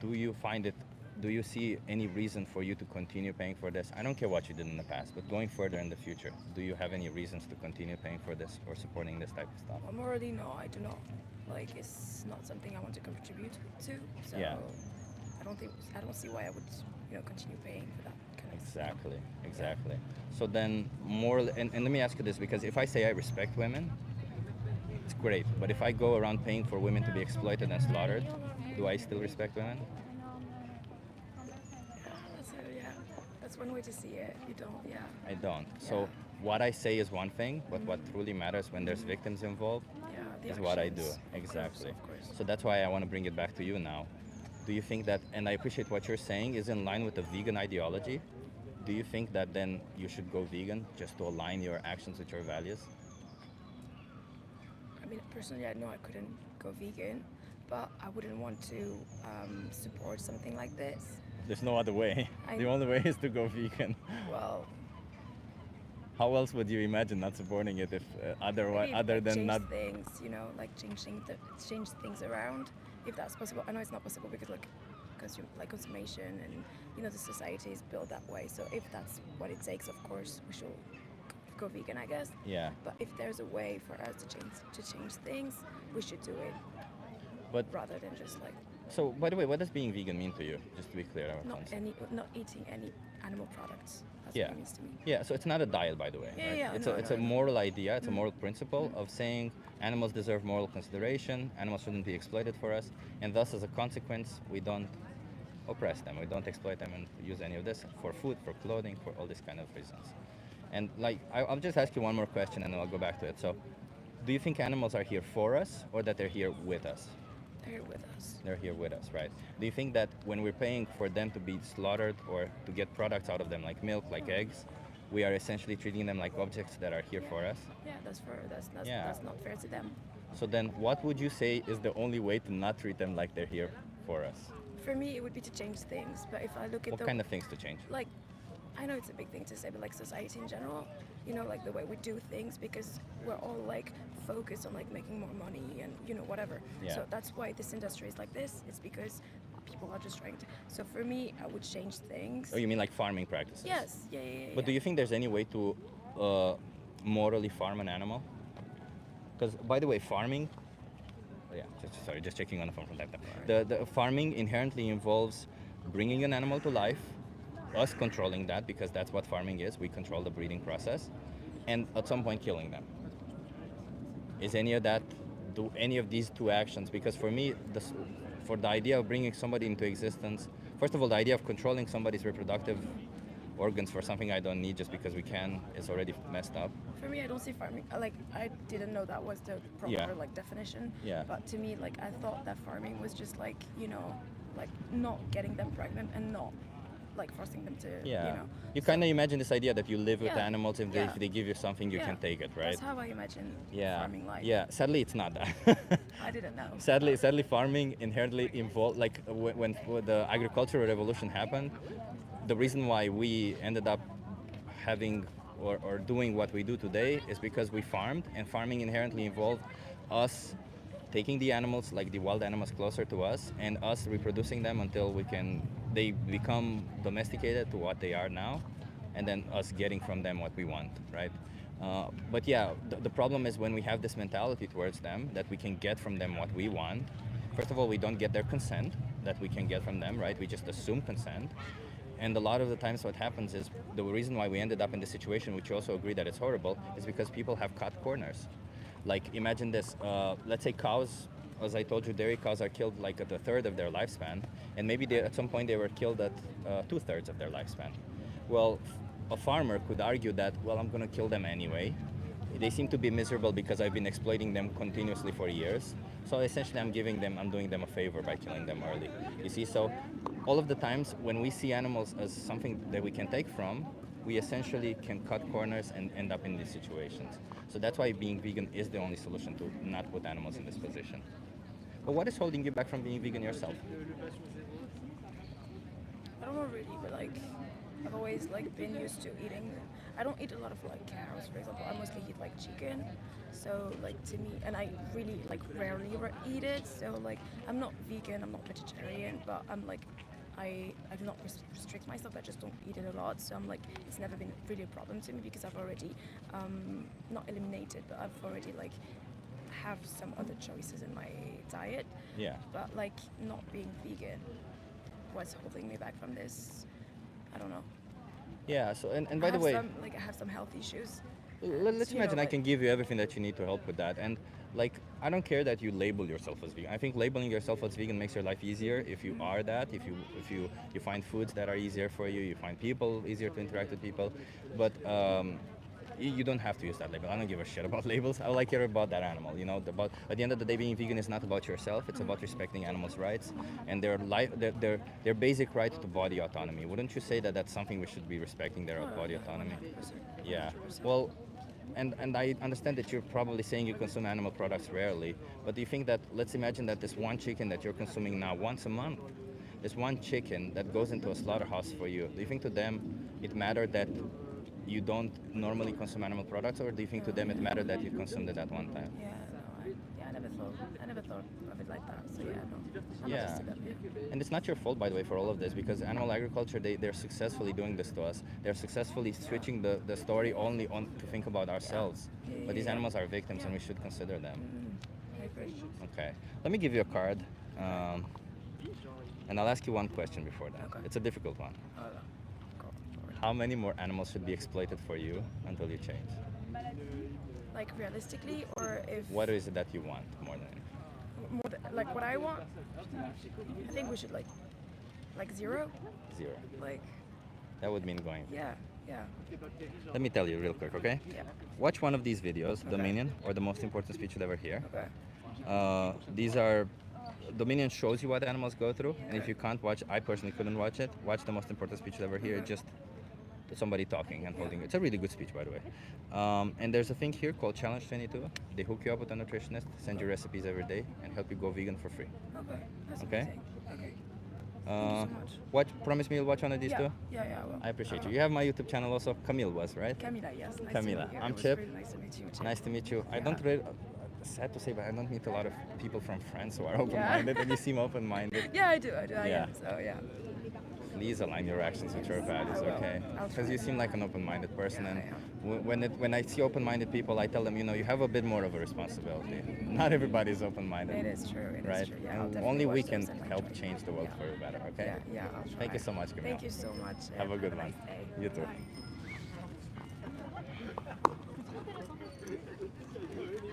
Do you see any reason for you to continue paying for this? I don't care what you did in the past, but going further in the future, do you have any reasons to continue paying for this or supporting this type of stuff? Morally, no, I do not. Like, it's not something I want to contribute to. So Yeah. I don't see why I would, continue paying for that kind of stuff. Exactly. So then, and let me ask you this, because if I say I respect women, it's great. But if I go around paying for women to be exploited and slaughtered, do I still respect women? That's one way to see it. You don't, I don't. So what I say is one thing, but what truly matters when there's victims involved the is what I do. actions, of Exactly. course. So that's why I want to bring it back to you now. Do you think that, and I appreciate what you're saying, is in line with the vegan ideology? Do you think that then you should go vegan just to align your actions with your values? I mean, personally, I know I couldn't go vegan, but I wouldn't want to support something like this. There's no other way. The only way is to go vegan. Well, How else would you imagine not supporting it if maybe, other like, than change not? things, like change things around, if that's possible. I know it's not possible because consummation and the society is built that way. So if that's what it takes, of course we should go vegan, I guess. Yeah. But if there's a way for us to change things, we should do it. But rather than just like so, by the way, what does being vegan mean to you? Just to be clear, our friends. not eating any animal products. That's Yeah. what it means to me. Yeah, so it's not a diet, by the way. Yeah, right? yeah, It's no, it's no, a no. moral idea. It's a moral principle of saying animals deserve moral consideration. Animals shouldn't be exploited for us, and thus, as a consequence, we don't oppress them. We don't exploit them and use any of this for food, for clothing, for all these kind of reasons. And I'll just ask you one more question, and then I'll go back to it. So, do you think animals are here for us, or that they're here with us? They're here with us. They're here with us, right? Do you think that when we're paying for them to be slaughtered or to get products out of them, like milk, like eggs, we are essentially treating them like objects that are here for us? Yeah, that's Yeah. that's not fair to them. So then what would you say is the only way to not treat them like they're here for us? For me, it would be to change things. But if I look at What kind of things to change? like, I know it's a big thing to say, but like society in general, like the way we do things, because we're all like focused on like making more money and whatever. Yeah. So that's why this industry is like this. It's because people are just trying to. So for me, I would change things. Oh, you mean like farming practices? Yes. Yeah. But do you think there's any way to morally farm an animal? Because, by the way, farming, just checking on the phone from time to time. The farming inherently involves bringing an animal to life, us controlling that, because that's what farming is. We control the breeding process, and at some point killing them. Is any of that, do any of these two actions? Because for me, for the idea of bringing somebody into existence, first of all, the idea of controlling somebody's reproductive organs for something I don't need just because we can is already messed up. For me, I don't see farming. I didn't know that was the proper Yeah. definition. Yeah. But to me, I thought that farming was just like not getting them pregnant and not like forcing them to, Yeah. you know. You kind of imagine this idea that you live with Yeah, animals. If yeah. they give you something, you Yeah, can take it, right? That's how I imagine Yeah. farming life. Yeah. Sadly, it's not that. I didn't know. Sadly, farming inherently involved, like when the agricultural revolution happened, the reason why we ended up having or doing what we do today is because we farmed, and farming inherently involved us taking the animals, like the wild animals, closer to us, and us reproducing them until they become domesticated to what they are now, and then us getting from them what we want, right? But yeah, the problem is when we have this mentality towards them that we can get from them what we want. First of all, we don't get their consent that we can get from them, right? We just assume consent. And a lot of the times what happens is the reason why we ended up in this situation, which you also agree that it's horrible, is because people have cut corners. Like imagine this, let's say cows, as I told you, dairy cows are killed like at a third of their lifespan, and maybe at some point they were killed at 2/3 of their lifespan. Well, a farmer could argue that, well, I'm gonna kill them anyway. They seem to be miserable because I've been exploiting them continuously for years. So essentially I'm doing them a favor by killing them early. You see, so all of the times when we see animals as something that we can take from, we essentially can cut corners and end up in these situations. So that's why being vegan is the only solution to not put animals in this position. But what is holding you back from being vegan yourself? I don't know really, but like I've always like been used to eating. I don't eat a lot of like cows, for example. I mostly eat like chicken. So like to me, and I really like rarely eat it. So like I'm not vegan, I'm not vegetarian, but I'm like I do not restrict myself. I just don't eat it a lot. So I'm like it's never been really a problem to me because I've already not eliminated, but I've already like have some other choices in my diet. Yeah. But like not being vegan was holding me back from this. I don't know. Yeah, so, and by the way, I have some health issues. let's You know, imagine I like- can give you everything that you need to help with that. And like, I don't care that you label yourself as vegan. I think labeling yourself as vegan makes your life easier if you are that, if you find foods that are easier for you, you find people easier to interact with people. But you don't have to use that label. I don't give a shit about labels. All I care about that animal. You know, at the end of the day, being vegan is not about yourself. It's about respecting animals' rights and their basic right to body autonomy. Wouldn't you say that that's something we should be respecting, their body autonomy? 100%. Yeah. Well, and I understand that you're probably saying you consume animal products rarely, but do you think that, let's imagine that this one chicken that you're consuming now once a month, this one chicken that goes into a slaughterhouse for you, do you think to them it mattered that you don't normally consume animal products, or do you think to them it mattered that you consumed it at one time? Yeah, no, I never thought of it like that. So yeah, no. I'm Yeah. interested in that, And it's not your fault, by the way, for all of this, because animal agriculture, they're successfully doing this to us. They're successfully switching the story only on to think about ourselves. Yeah, But these yeah. animals are victims, and we should consider them. I agree. Okay. Let me give you a card, and I'll ask you one question before that. Okay. It's a difficult one. Go for it. How many more animals should be exploited for you until you change? Like realistically, or if What is it that you want more than anything? like what I want, I think we should like zero. 0. Like That would mean going. yeah. Let me tell you real quick, okay? Yeah. Watch one of these videos, Okay. Dominion, or the most important speech you'll ever hear. Okay. These are Dominion shows you what animals go through, and if you can't watch, I personally couldn't watch it. Watch the most important speech you'll ever hear. Okay. Just somebody talking and holding. It's a really good speech, by the way. And there's a thing here called Challenge 22. They hook you up with a nutritionist, send you recipes every day, and help you go vegan for free. Okay. That's Okay. amazing. Okay. Thank you so much. Promise me you'll watch one of these too. Yeah. I will. I appreciate you. You have my YouTube channel also. Camille was right. Camila, yes. Nice Camila. To meet you. I'm It was Chip. Really nice to meet you. Chip. Nice to meet you. I Yeah. don't really, sad to say, but I don't meet a lot of people from France who are open-minded, and you seem open-minded. Yeah, I do. I Yeah. am. So yeah. Please align your actions with your values, I will. okay? I'll Because try. you seem like an open-minded person, Yeah, and I am. when I see open-minded people, I tell them, you know, you have a bit more of a responsibility. Not everybody is open-minded. It is true. It is right? true. Yeah, I'll And definitely only we watch can those and, like, help try to- change the world yeah. for the better, okay? Yeah, I'll try. Thank you so much, Camille. Thank you so much. Have a good one. Nice day. You too. Bye.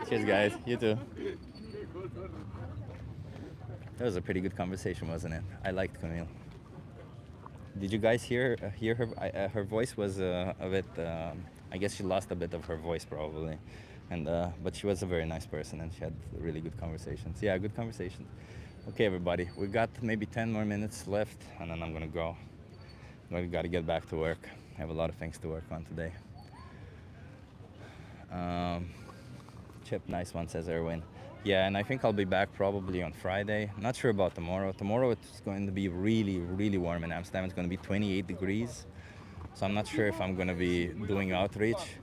Cheers, guys. You too. That was a pretty good conversation, wasn't it? I liked Camille. Did you guys hear her? Her voice was a bit. I guess she lost a bit of her voice probably, and but she was a very nice person and she had really good conversations. Yeah, good conversation. Okay, everybody, we got maybe 10 more minutes left, and then I'm gonna go. I gotta get back to work. I have a lot of things to work on today. Chip, nice one, says Erwin. Yeah, and I think I'll be back probably on Friday. Not sure about tomorrow. Tomorrow it's going to be really, really warm in Amsterdam. It's going to be 28 degrees. So I'm not sure if I'm going to be doing outreach.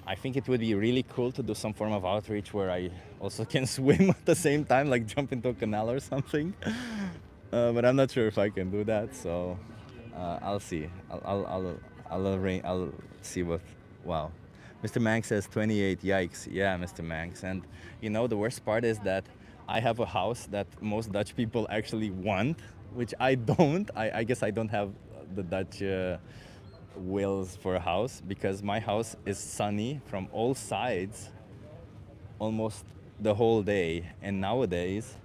I think it would be really cool to do some form of outreach where I also can swim at the same time, like jump into a canal or something. But I'm not sure if I can do that. So I'll see. I'll see what. Wow. Mr. Manx says 28. Yikes. Yeah, Mr. Manx. And you know, the worst part is that I have a house that most Dutch people actually want, which I don't. I guess I don't have the Dutch wills for a house, because my house is sunny from all sides almost the whole day. And nowadays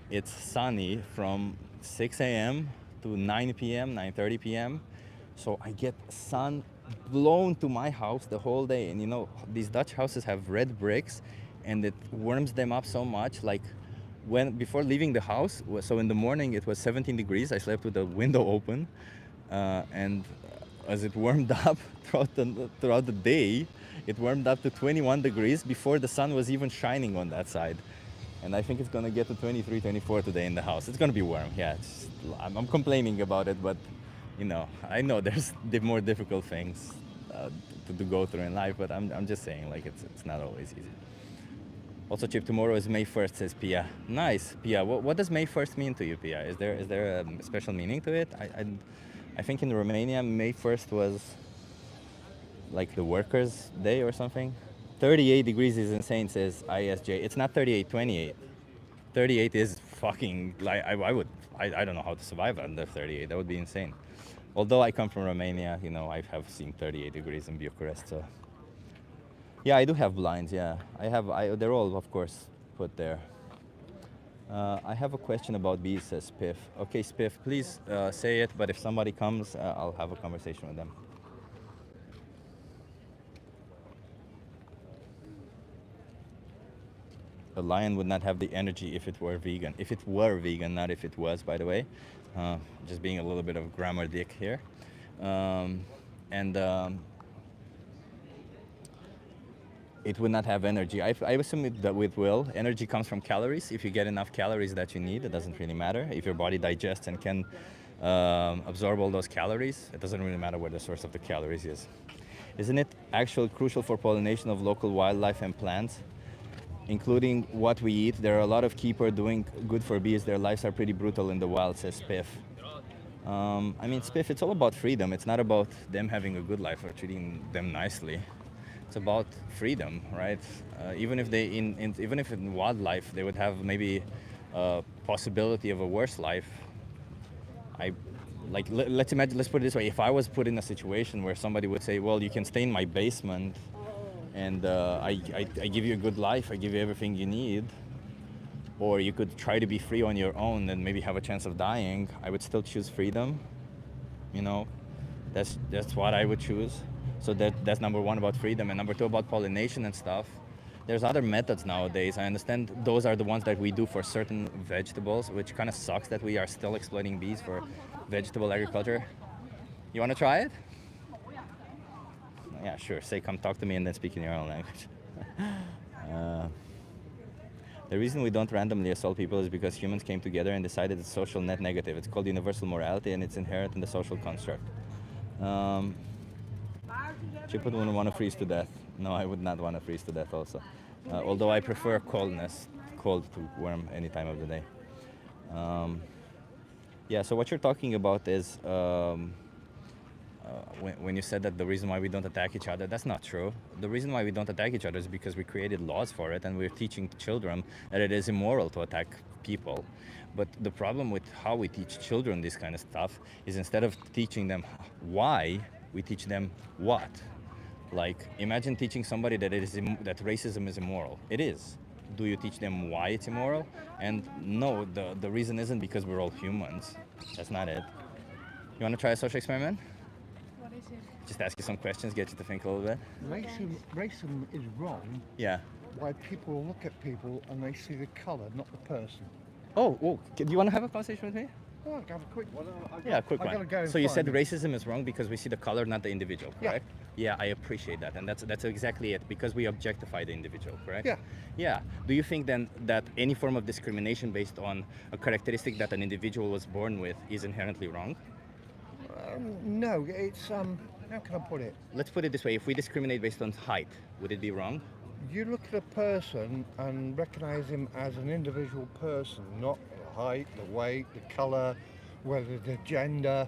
it's sunny from 6 a.m. to 9 p.m., 9:30 p.m. So I get sun blown to my house the whole day. And you know, these Dutch houses have red bricks and it warms them up so much. Like before leaving the house, so in the morning it was 17 degrees. I slept with the window open. And as it warmed up throughout the day, it warmed up to 21 degrees before the sun was even shining on that side. And I think it's gonna get to 23, 24 today in the house. It's gonna be warm, yeah. I'm complaining about it, but you know, I know there's more difficult things to go through in life, but I'm just saying, like, it's not always easy. Also, Chip, tomorrow is May 1st, says Pia. Nice, Pia. What does May 1st mean to you, Pia? Is there a special meaning to it? I think in Romania, May 1st was like the Workers' Day or something. 38 degrees is insane, says ISJ. It's not 38, 28. 38 is fucking, like, I don't know how to survive under 38. That would be insane. Although I come from Romania, you know, I have seen 38 degrees in Bucharest, so. Yeah, I do have blinds, yeah. They're all, of course, put there. I have a question about bees, says Spiff. Okay, Spiff, please say it, but if somebody comes, I'll have a conversation with them. A lion would not have the energy if it were vegan. If it were vegan, not if it was, by the way. Just being a little bit of grammar dick here. It would not have energy. I assume that it will. Energy comes from calories. If you get enough calories that you need, it doesn't really matter. If your body digests and can absorb all those calories, it doesn't really matter where the source of the calories is. Isn't it actually crucial for pollination of local wildlife and plants, including what we eat? There are a lot of keepers doing good for bees. Their lives are pretty brutal in the wild, says Spiff. I mean, Spiff, it's all about freedom. It's not about them having a good life or treating them nicely. It's about freedom, right? Even if in wildlife they would have maybe a possibility of a worse life. Let's put it this way: if I was put in a situation where somebody would say, "Well, you can stay in my basement, and I give you a good life, I give you everything you need," or you could try to be free on your own and maybe have a chance of dying, I would still choose freedom. You know, that's what I would choose. So that's number one about freedom, and number two about pollination and stuff. There's other methods nowadays. I understand those are the ones that we do for certain vegetables, which kind of sucks that we are still exploiting bees for vegetable agriculture. You want to try it? Yeah, sure. Say, come talk to me and then speak in your own language. The reason we don't randomly assault people is because humans came together and decided it's social net negative. It's called universal morality, and it's inherent in the social construct. Chip would want to freeze to death. No, I would not want to freeze to death also. Although I prefer cold to warm any time of the day. Yeah, so what you're talking about is when you said that the reason why we don't attack each other, that's not true. The reason why we don't attack each other is because we created laws for it, and we're teaching children that it is immoral to attack people. But the problem with how we teach children this kind of stuff is instead of teaching them why, we teach them what. Like, imagine teaching somebody that that racism is immoral. It is. Do you teach them why it's immoral? And no, the reason isn't because we're all humans. That's not it. You want to try a social experiment? What is it? Just ask you some questions, get you to think a little bit. Racism is wrong. Yeah. Why people look at people and they see the colour, not the person. Do you want to have a conversation with me? Oh, I'll have a quick one. Yeah, quick I one. gotta go in So you 5 said minutes. racism is wrong because we see the color, not the individual, Yeah. correct? Yeah, I appreciate that, and that's exactly it, because we objectify the individual, correct? Yeah. Yeah. Do you think then that any form of discrimination based on a characteristic that an individual was born with is inherently wrong? No, it's how can I put it? Let's put it this way: if we discriminate based on height, would it be wrong? You look at a person and recognise him as an individual person, not the height, the weight, the colour, whether the gender.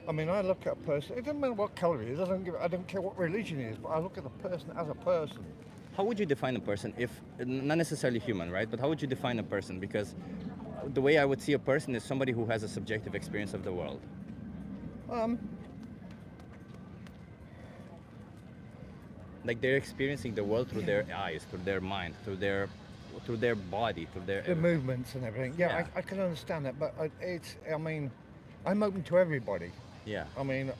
I mean, I look at a person. It doesn't matter what colour he is. I don't care what religion he is. But I look at the person as a person. How would you define a person if, not necessarily human, right? But how would you define a person? Because the way I would see a person is somebody who has a subjective experience of the world. Like they're experiencing the world through their eyes, through their mind, through their body, through their The movements and everything. Yeah, Yeah. I can understand that, but I mean, I'm open to everybody. Yeah. I mean,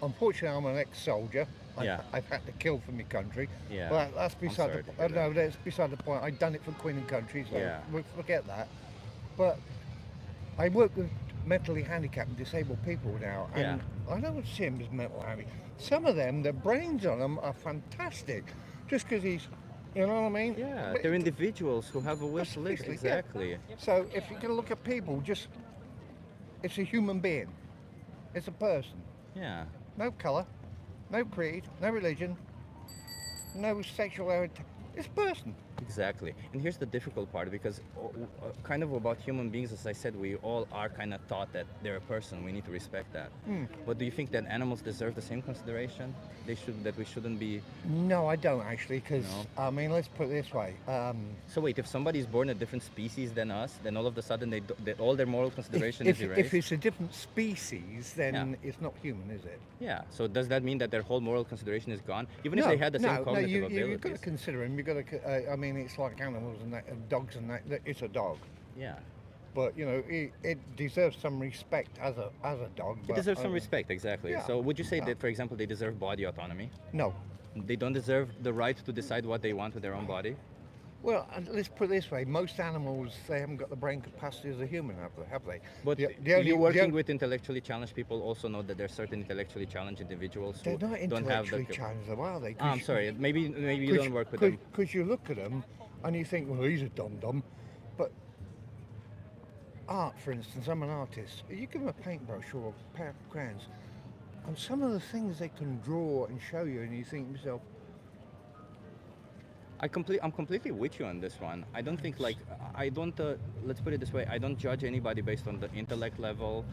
unfortunately, I'm an ex-soldier. Yeah. I've had to kill for my country. Yeah. But that's beside sorry the to hear no, that's beside the point. I've done it for Queen and Country, so Yeah. we'll forget that. But I work with mentally handicapped and disabled people now, and I don't see them as mental handicapped. Some of them, the brains on them are fantastic. Just because he's, you know what I mean? Yeah, But they're individuals who have a will to live. Precisely, yeah. Exactly. So if you're going to look at people, just it's a human being. It's a person. Yeah. No colour, no creed, no religion, no sexual orientation. It's a person. Exactly. And here's the difficult part, because kind of about human beings, as I said, we all are kind of taught that they're a person. We need to respect that. But do you think that animals deserve the same consideration? That we shouldn't be. No, I don't actually, because No? I mean, let's put it this way. So wait, if somebody's born a different species than us, then all of a sudden all their moral consideration is erased? If it's a different species, then Yeah. it's not human, is it? Yeah. So does that mean that their whole moral consideration is gone, even if they had the same cognitive you've abilities? got to consider them. You've got to. I mean, it's like animals and that, and dogs and that. It's a dog, Yeah. but you know, it deserves some respect as a dog. It but, deserves some respect, exactly. yeah. So would you say Yeah. that, for example, they deserve body autonomy? No. They don't deserve the right to decide what they want with their own body? Well, let's put it this way: most animals, they haven't got the brain capacity as a human, have they? But The only- you working the only- with intellectually challenged people also know that there are certain intellectually challenged individuals They're who not don't have the. intellectually challenged, though, are they? I'm sorry. Maybe you don't work with them. Because you look at them and you think, well, he's a dum-dum. But art, for instance, I'm an artist. You give them a paintbrush or a pair of crayons, and some of the things they can draw and show you, and you think to yourself, I'm completely with you on this one. I don't think I don't. Let's put it this way. I don't judge anybody based on the intellect level.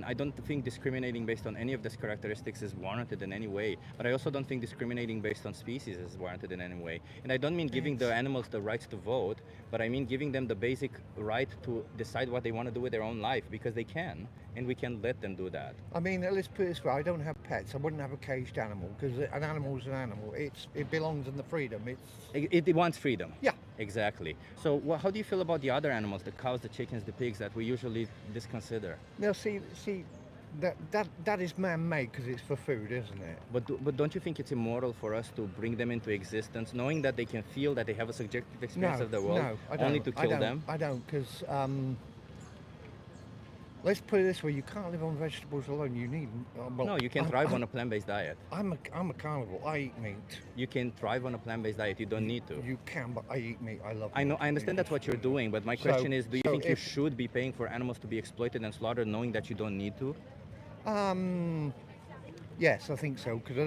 I don't think discriminating based on any of these characteristics is warranted in any way. But I also don't think discriminating based on species is warranted in any way. And I don't mean giving the animals the rights to vote, but I mean giving them the basic right to decide what they want to do with their own life, because they can, and we can let them do that. I mean, let's put it this way: I don't have pets. I wouldn't have a caged animal because an animal is an animal. It belongs in the freedom. It wants freedom. Yeah. Exactly. So how do you feel about the other animals, the cows, the chickens, the pigs that we usually disconsider? Now, see, that is man-made because it's for food, isn't it? But don't you think it's immoral for us to bring them into existence, knowing that they can feel that they have a subjective experience of the world, no, I don't. only to kill them? I don't, because let's put it this way: you can't live on vegetables alone. You need. No, you can thrive on a plant-based diet. I'm a carnivore. I eat meat. You can thrive on a plant-based diet. You don't need to. You can, but I eat meat. I love. I know. meat. I understand that's what you're doing, but my So- question is: do you so think you if- should be paying for animals to be exploited and slaughtered, knowing that you don't need to? Yes, I think so. Because I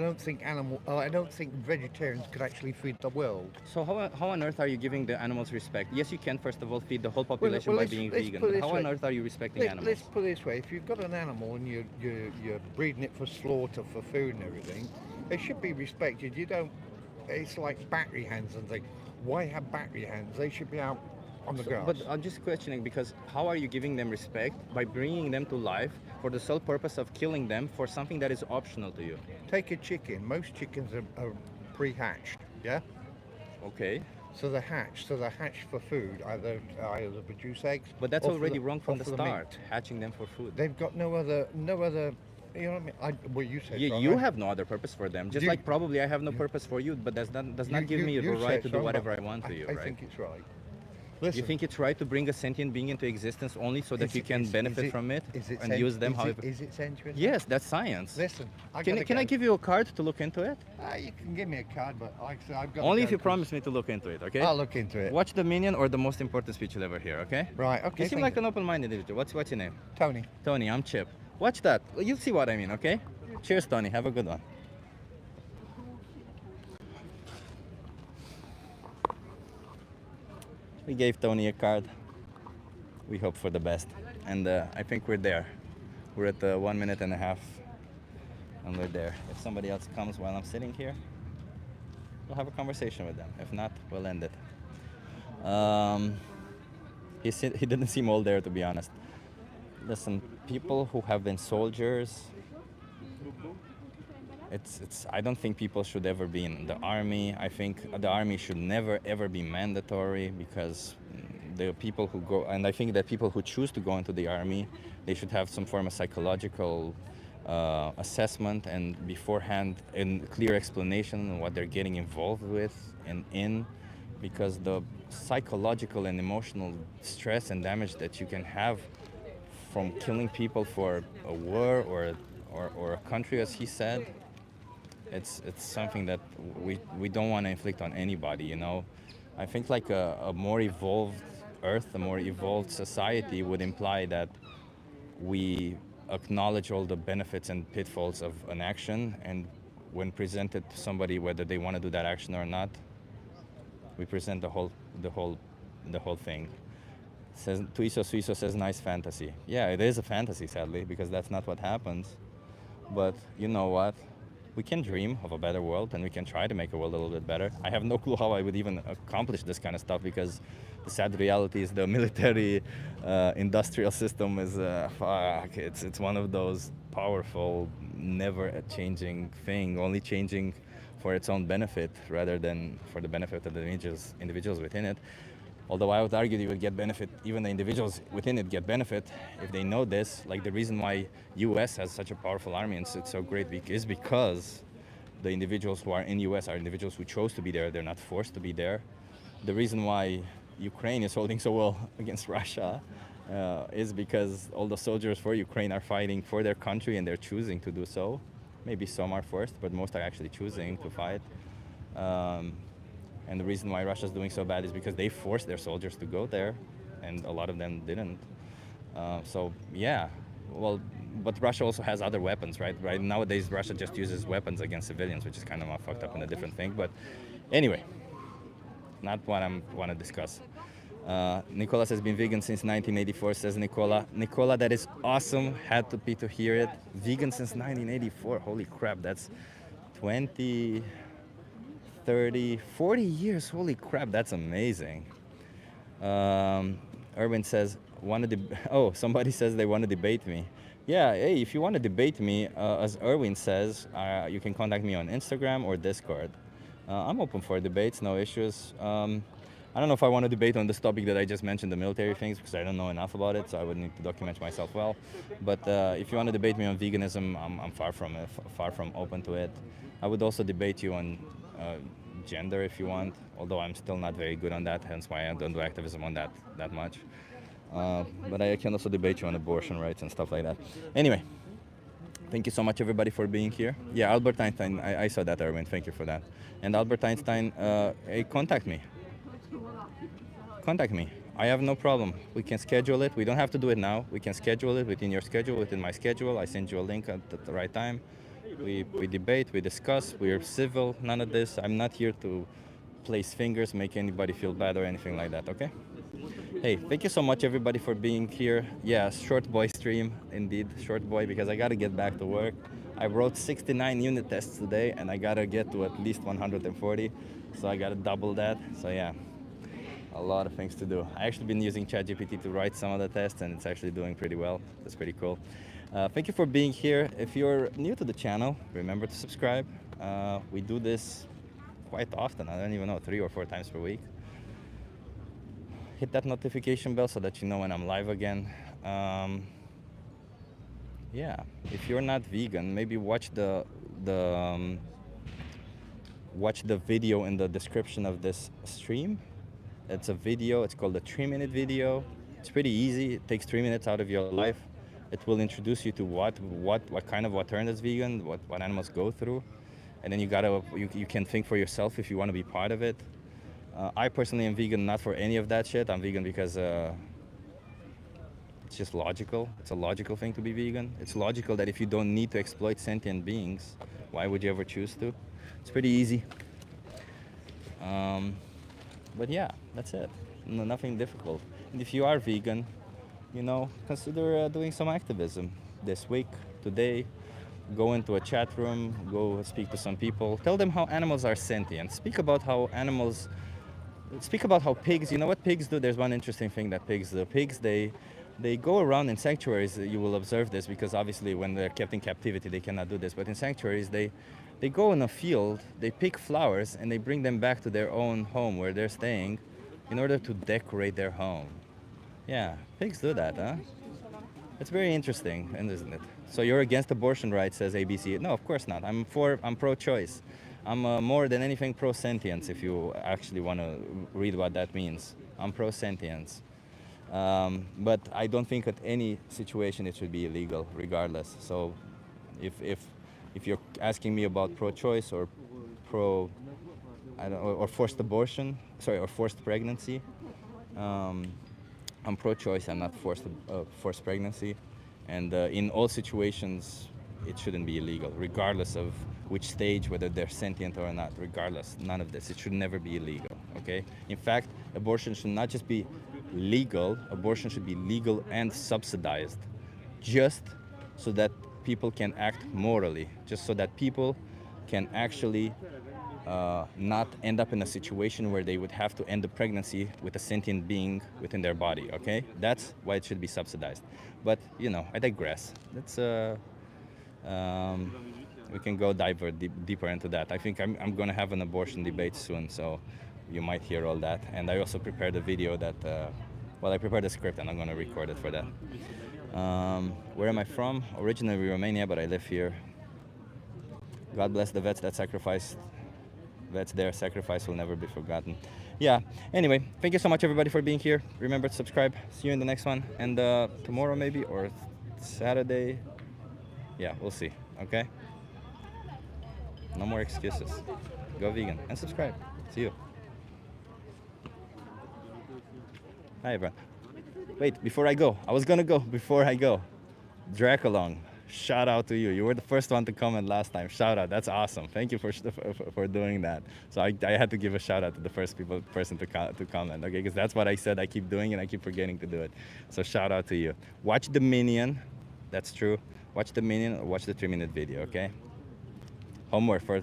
don't think vegetarians could actually feed the world. So how on earth are you giving the animals respect? Yes, you can first of all feed the whole population by let's- being let's vegan. put it But this how on way. earth are you respecting animals? Let's put it this way: if you've got an animal and you're breeding it for slaughter, for food and everything, it should be respected. You don't. It's like battery hens and things. Why have battery hens? They should be out on the grass. But I'm just questioning, because how are you giving them respect by bringing them to life for the sole purpose of killing them for something that is optional to you? Take a chicken. Most chickens are pre-hatched. Yeah. Okay, So they're hatched. So they're hatched for food. Either to produce eggs. but that's or for already the- wrong from or the for meat. start, hatching them for food. They've got no other. You know what I mean? Well, you said. You, so, you right? have no other purpose for them, just You- like probably I have no purpose for you, but does not give me the you right said to so, do whatever but I want to you, I right? think it's right. Listen. You think it's right to bring a sentient being into existence only so that you can benefit from it and use them however? Is it sentient? Yes, that's science. Listen, Can I give you a card to look into it? You can give me a card, but like I said, I've got. Only if you promise me to look into it, okay? I'll look into it. Watch the minion or the most important speech you'll ever hear, okay? Right. Okay. You seem like an open-minded individual. What's your name? Tony. Tony, I'm Chip. Watch that. You'll see what I mean, okay? Cheers, Tony. Have a good one. We gave Tony a card. We hope for the best. And I think we're there. We're at 1 minute and a half. And we're there. If somebody else comes while I'm sitting here, we'll have a conversation with them. If not, we'll end it. He didn't seem all there, to be honest. Listen, people who have been soldiers, I don't think people should ever be in the army. I think the army should never ever be mandatory, because the people who go, and I think that people who choose to go into the army, they should have some form of psychological assessment and beforehand and clear explanation on what they're getting involved with and in, because the psychological and emotional stress and damage that you can have from killing people for a war or a country, as he said, it's something that we don't want to inflict on anybody, you know. I think like a more evolved Earth, a more evolved society would imply that we acknowledge all the benefits and pitfalls of an action, and when presented to somebody, whether they want to do that action or not, we present the whole thing. Says Tuiso Suiso says nice fantasy. Yeah, it is a fantasy, sadly, because that's not what happens. But you know what? We can dream of a better world, and we can try to make a world a little bit better. I have no clue how I would even accomplish this kind of stuff, because the sad reality is the military industrial system is it's one of those powerful, never changing thing, only changing for its own benefit rather than for the benefit of the individuals within it. Although I would argue you would get benefit, even the individuals within it get benefit if they know this. Like the reason why US has such a powerful army and it's so great is because the individuals who are in US are individuals who chose to be there. They're not forced to be there. The reason why Ukraine is holding so well against Russia is because all the soldiers for Ukraine are fighting for their country and they're choosing to do so. Maybe some are forced, but most are actually choosing to fight. And the reason why Russia's doing so bad is because they forced their soldiers to go there, and a lot of them didn't. So yeah, well, but Russia also has other weapons, right? Right nowadays, Russia just uses weapons against civilians, which is kind of fucked up and a different thing. But anyway, not what I want to discuss. Nicola has been vegan since 1984, says Nicola. Nicola, that is awesome. Had to be to hear it. Vegan since 1984. Holy crap, that's 20... 30, 40 years, holy crap, that's amazing. Erwin says, somebody says they want to debate me. Yeah, hey, if you want to debate me, as Erwin says, you can contact me on Instagram or Discord. I'm open for debates, no issues. I don't know if I want to debate on this topic that I just mentioned, the military things, because I don't know enough about it, so I would need to document myself well. But if you want to debate me on veganism, I'm far from open to it. I would also debate you on gender if you want, although I'm still not very good on that, hence why I don't do activism on that much. But I can also debate you on abortion rights and stuff like that. Anyway, thank you so much everybody for being here. Yeah, Albert Einstein, I saw that, Erwin, thank you for that. And Albert Einstein, hey, contact me. Contact me. I have no problem. We can schedule it. We don't have to do it now. We can schedule it within your schedule, within my schedule. I send you a link at the right time. We debate, we discuss, we are civil, none of this. I'm not here to place fingers, make anybody feel bad or anything like that, okay? Hey, thank you so much everybody for being here. Yeah, short boy stream, indeed, short boy, because I gotta get back to work. I wrote 69 unit tests today and I gotta get to at least 140, so I gotta double that, so yeah. A lot of things to do. I actually been using ChatGPT to write some of the tests and it's actually doing pretty well. That's pretty cool. Thank you for being here. If you're new to the channel, remember to subscribe. We do this quite often. I don't even know, 3 or 4 times per week. Hit that notification bell so that you know when I'm live again. Yeah, if you're not vegan, maybe watch the video in the description of this stream. It's a video. It's called a 3-minute video. It's pretty easy. It takes 3 minutes out of your life. It will introduce you to what kind of alternative vegan, what animals go through, and then you can think for yourself if you want to be part of it. I personally am vegan not for any of that shit. I'm vegan because it's just logical. It's a logical thing to be vegan. It's logical that if you don't need to exploit sentient beings, why would you ever choose to? It's pretty easy. But yeah, that's it. No, nothing difficult. And if you are vegan, you know, consider doing some activism this week, today. Go into a chat room, go speak to some people. Tell them how animals are sentient. Speak about how pigs, you know what pigs do? There's one interesting thing that pigs do. Pigs, they go around in sanctuaries. You will observe this because obviously when they're kept in captivity, they cannot do this. But in sanctuaries, they go in a field, they pick flowers, and they bring them back to their own home where they're staying in order to decorate their home. Yeah, pigs do that, huh? It's very interesting, isn't it? So you're against abortion rights, says ABC. No, of course not. I'm pro-choice. I'm more than anything pro-sentience, if you actually want to read what that means. I'm pro-sentience. But I don't think at any situation it should be illegal, regardless. So if you're asking me about pro-choice or or forced abortion, or forced pregnancy, I'm pro-choice. I'm not forced pregnancy, and in all situations, it shouldn't be illegal, regardless of which stage, whether they're sentient or not. Regardless, none of this. It should never be illegal. Okay. In fact, abortion should not just be legal. Abortion should be legal and subsidized, just so that people can act morally. Just so that people can actually not end up in a situation where they would have to end the pregnancy with a sentient being within their body, okay? That's why it should be subsidized. But, you know, I digress. Let's, we can go deeper into that. I think I'm going to have an abortion debate soon, so you might hear all that. And I also prepared a video that, I prepared a script and I'm going to record it for that. Where am I from? Originally Romania, but I live here. God bless the vets that sacrificed. That's their sacrifice will never be forgotten. Yeah, anyway, thank you so much everybody for being here. Remember to subscribe. See you in the next one. And tomorrow maybe, or Saturday. Yeah, we'll see, okay? No more excuses. Go vegan and subscribe. See you. Hi everyone. Wait, before I go, before I go. Dracolong. Shout out to you. You were the first one to comment last time. Shout out. That's awesome. Thank you for doing that. So I had to give a shout out to the first person to comment. Okay, because that's what I said. I keep doing and I keep forgetting to do it. So shout out to you. Watch the Minion. That's true. Watch the Minion or watch the 3-minute video. Okay. Homework for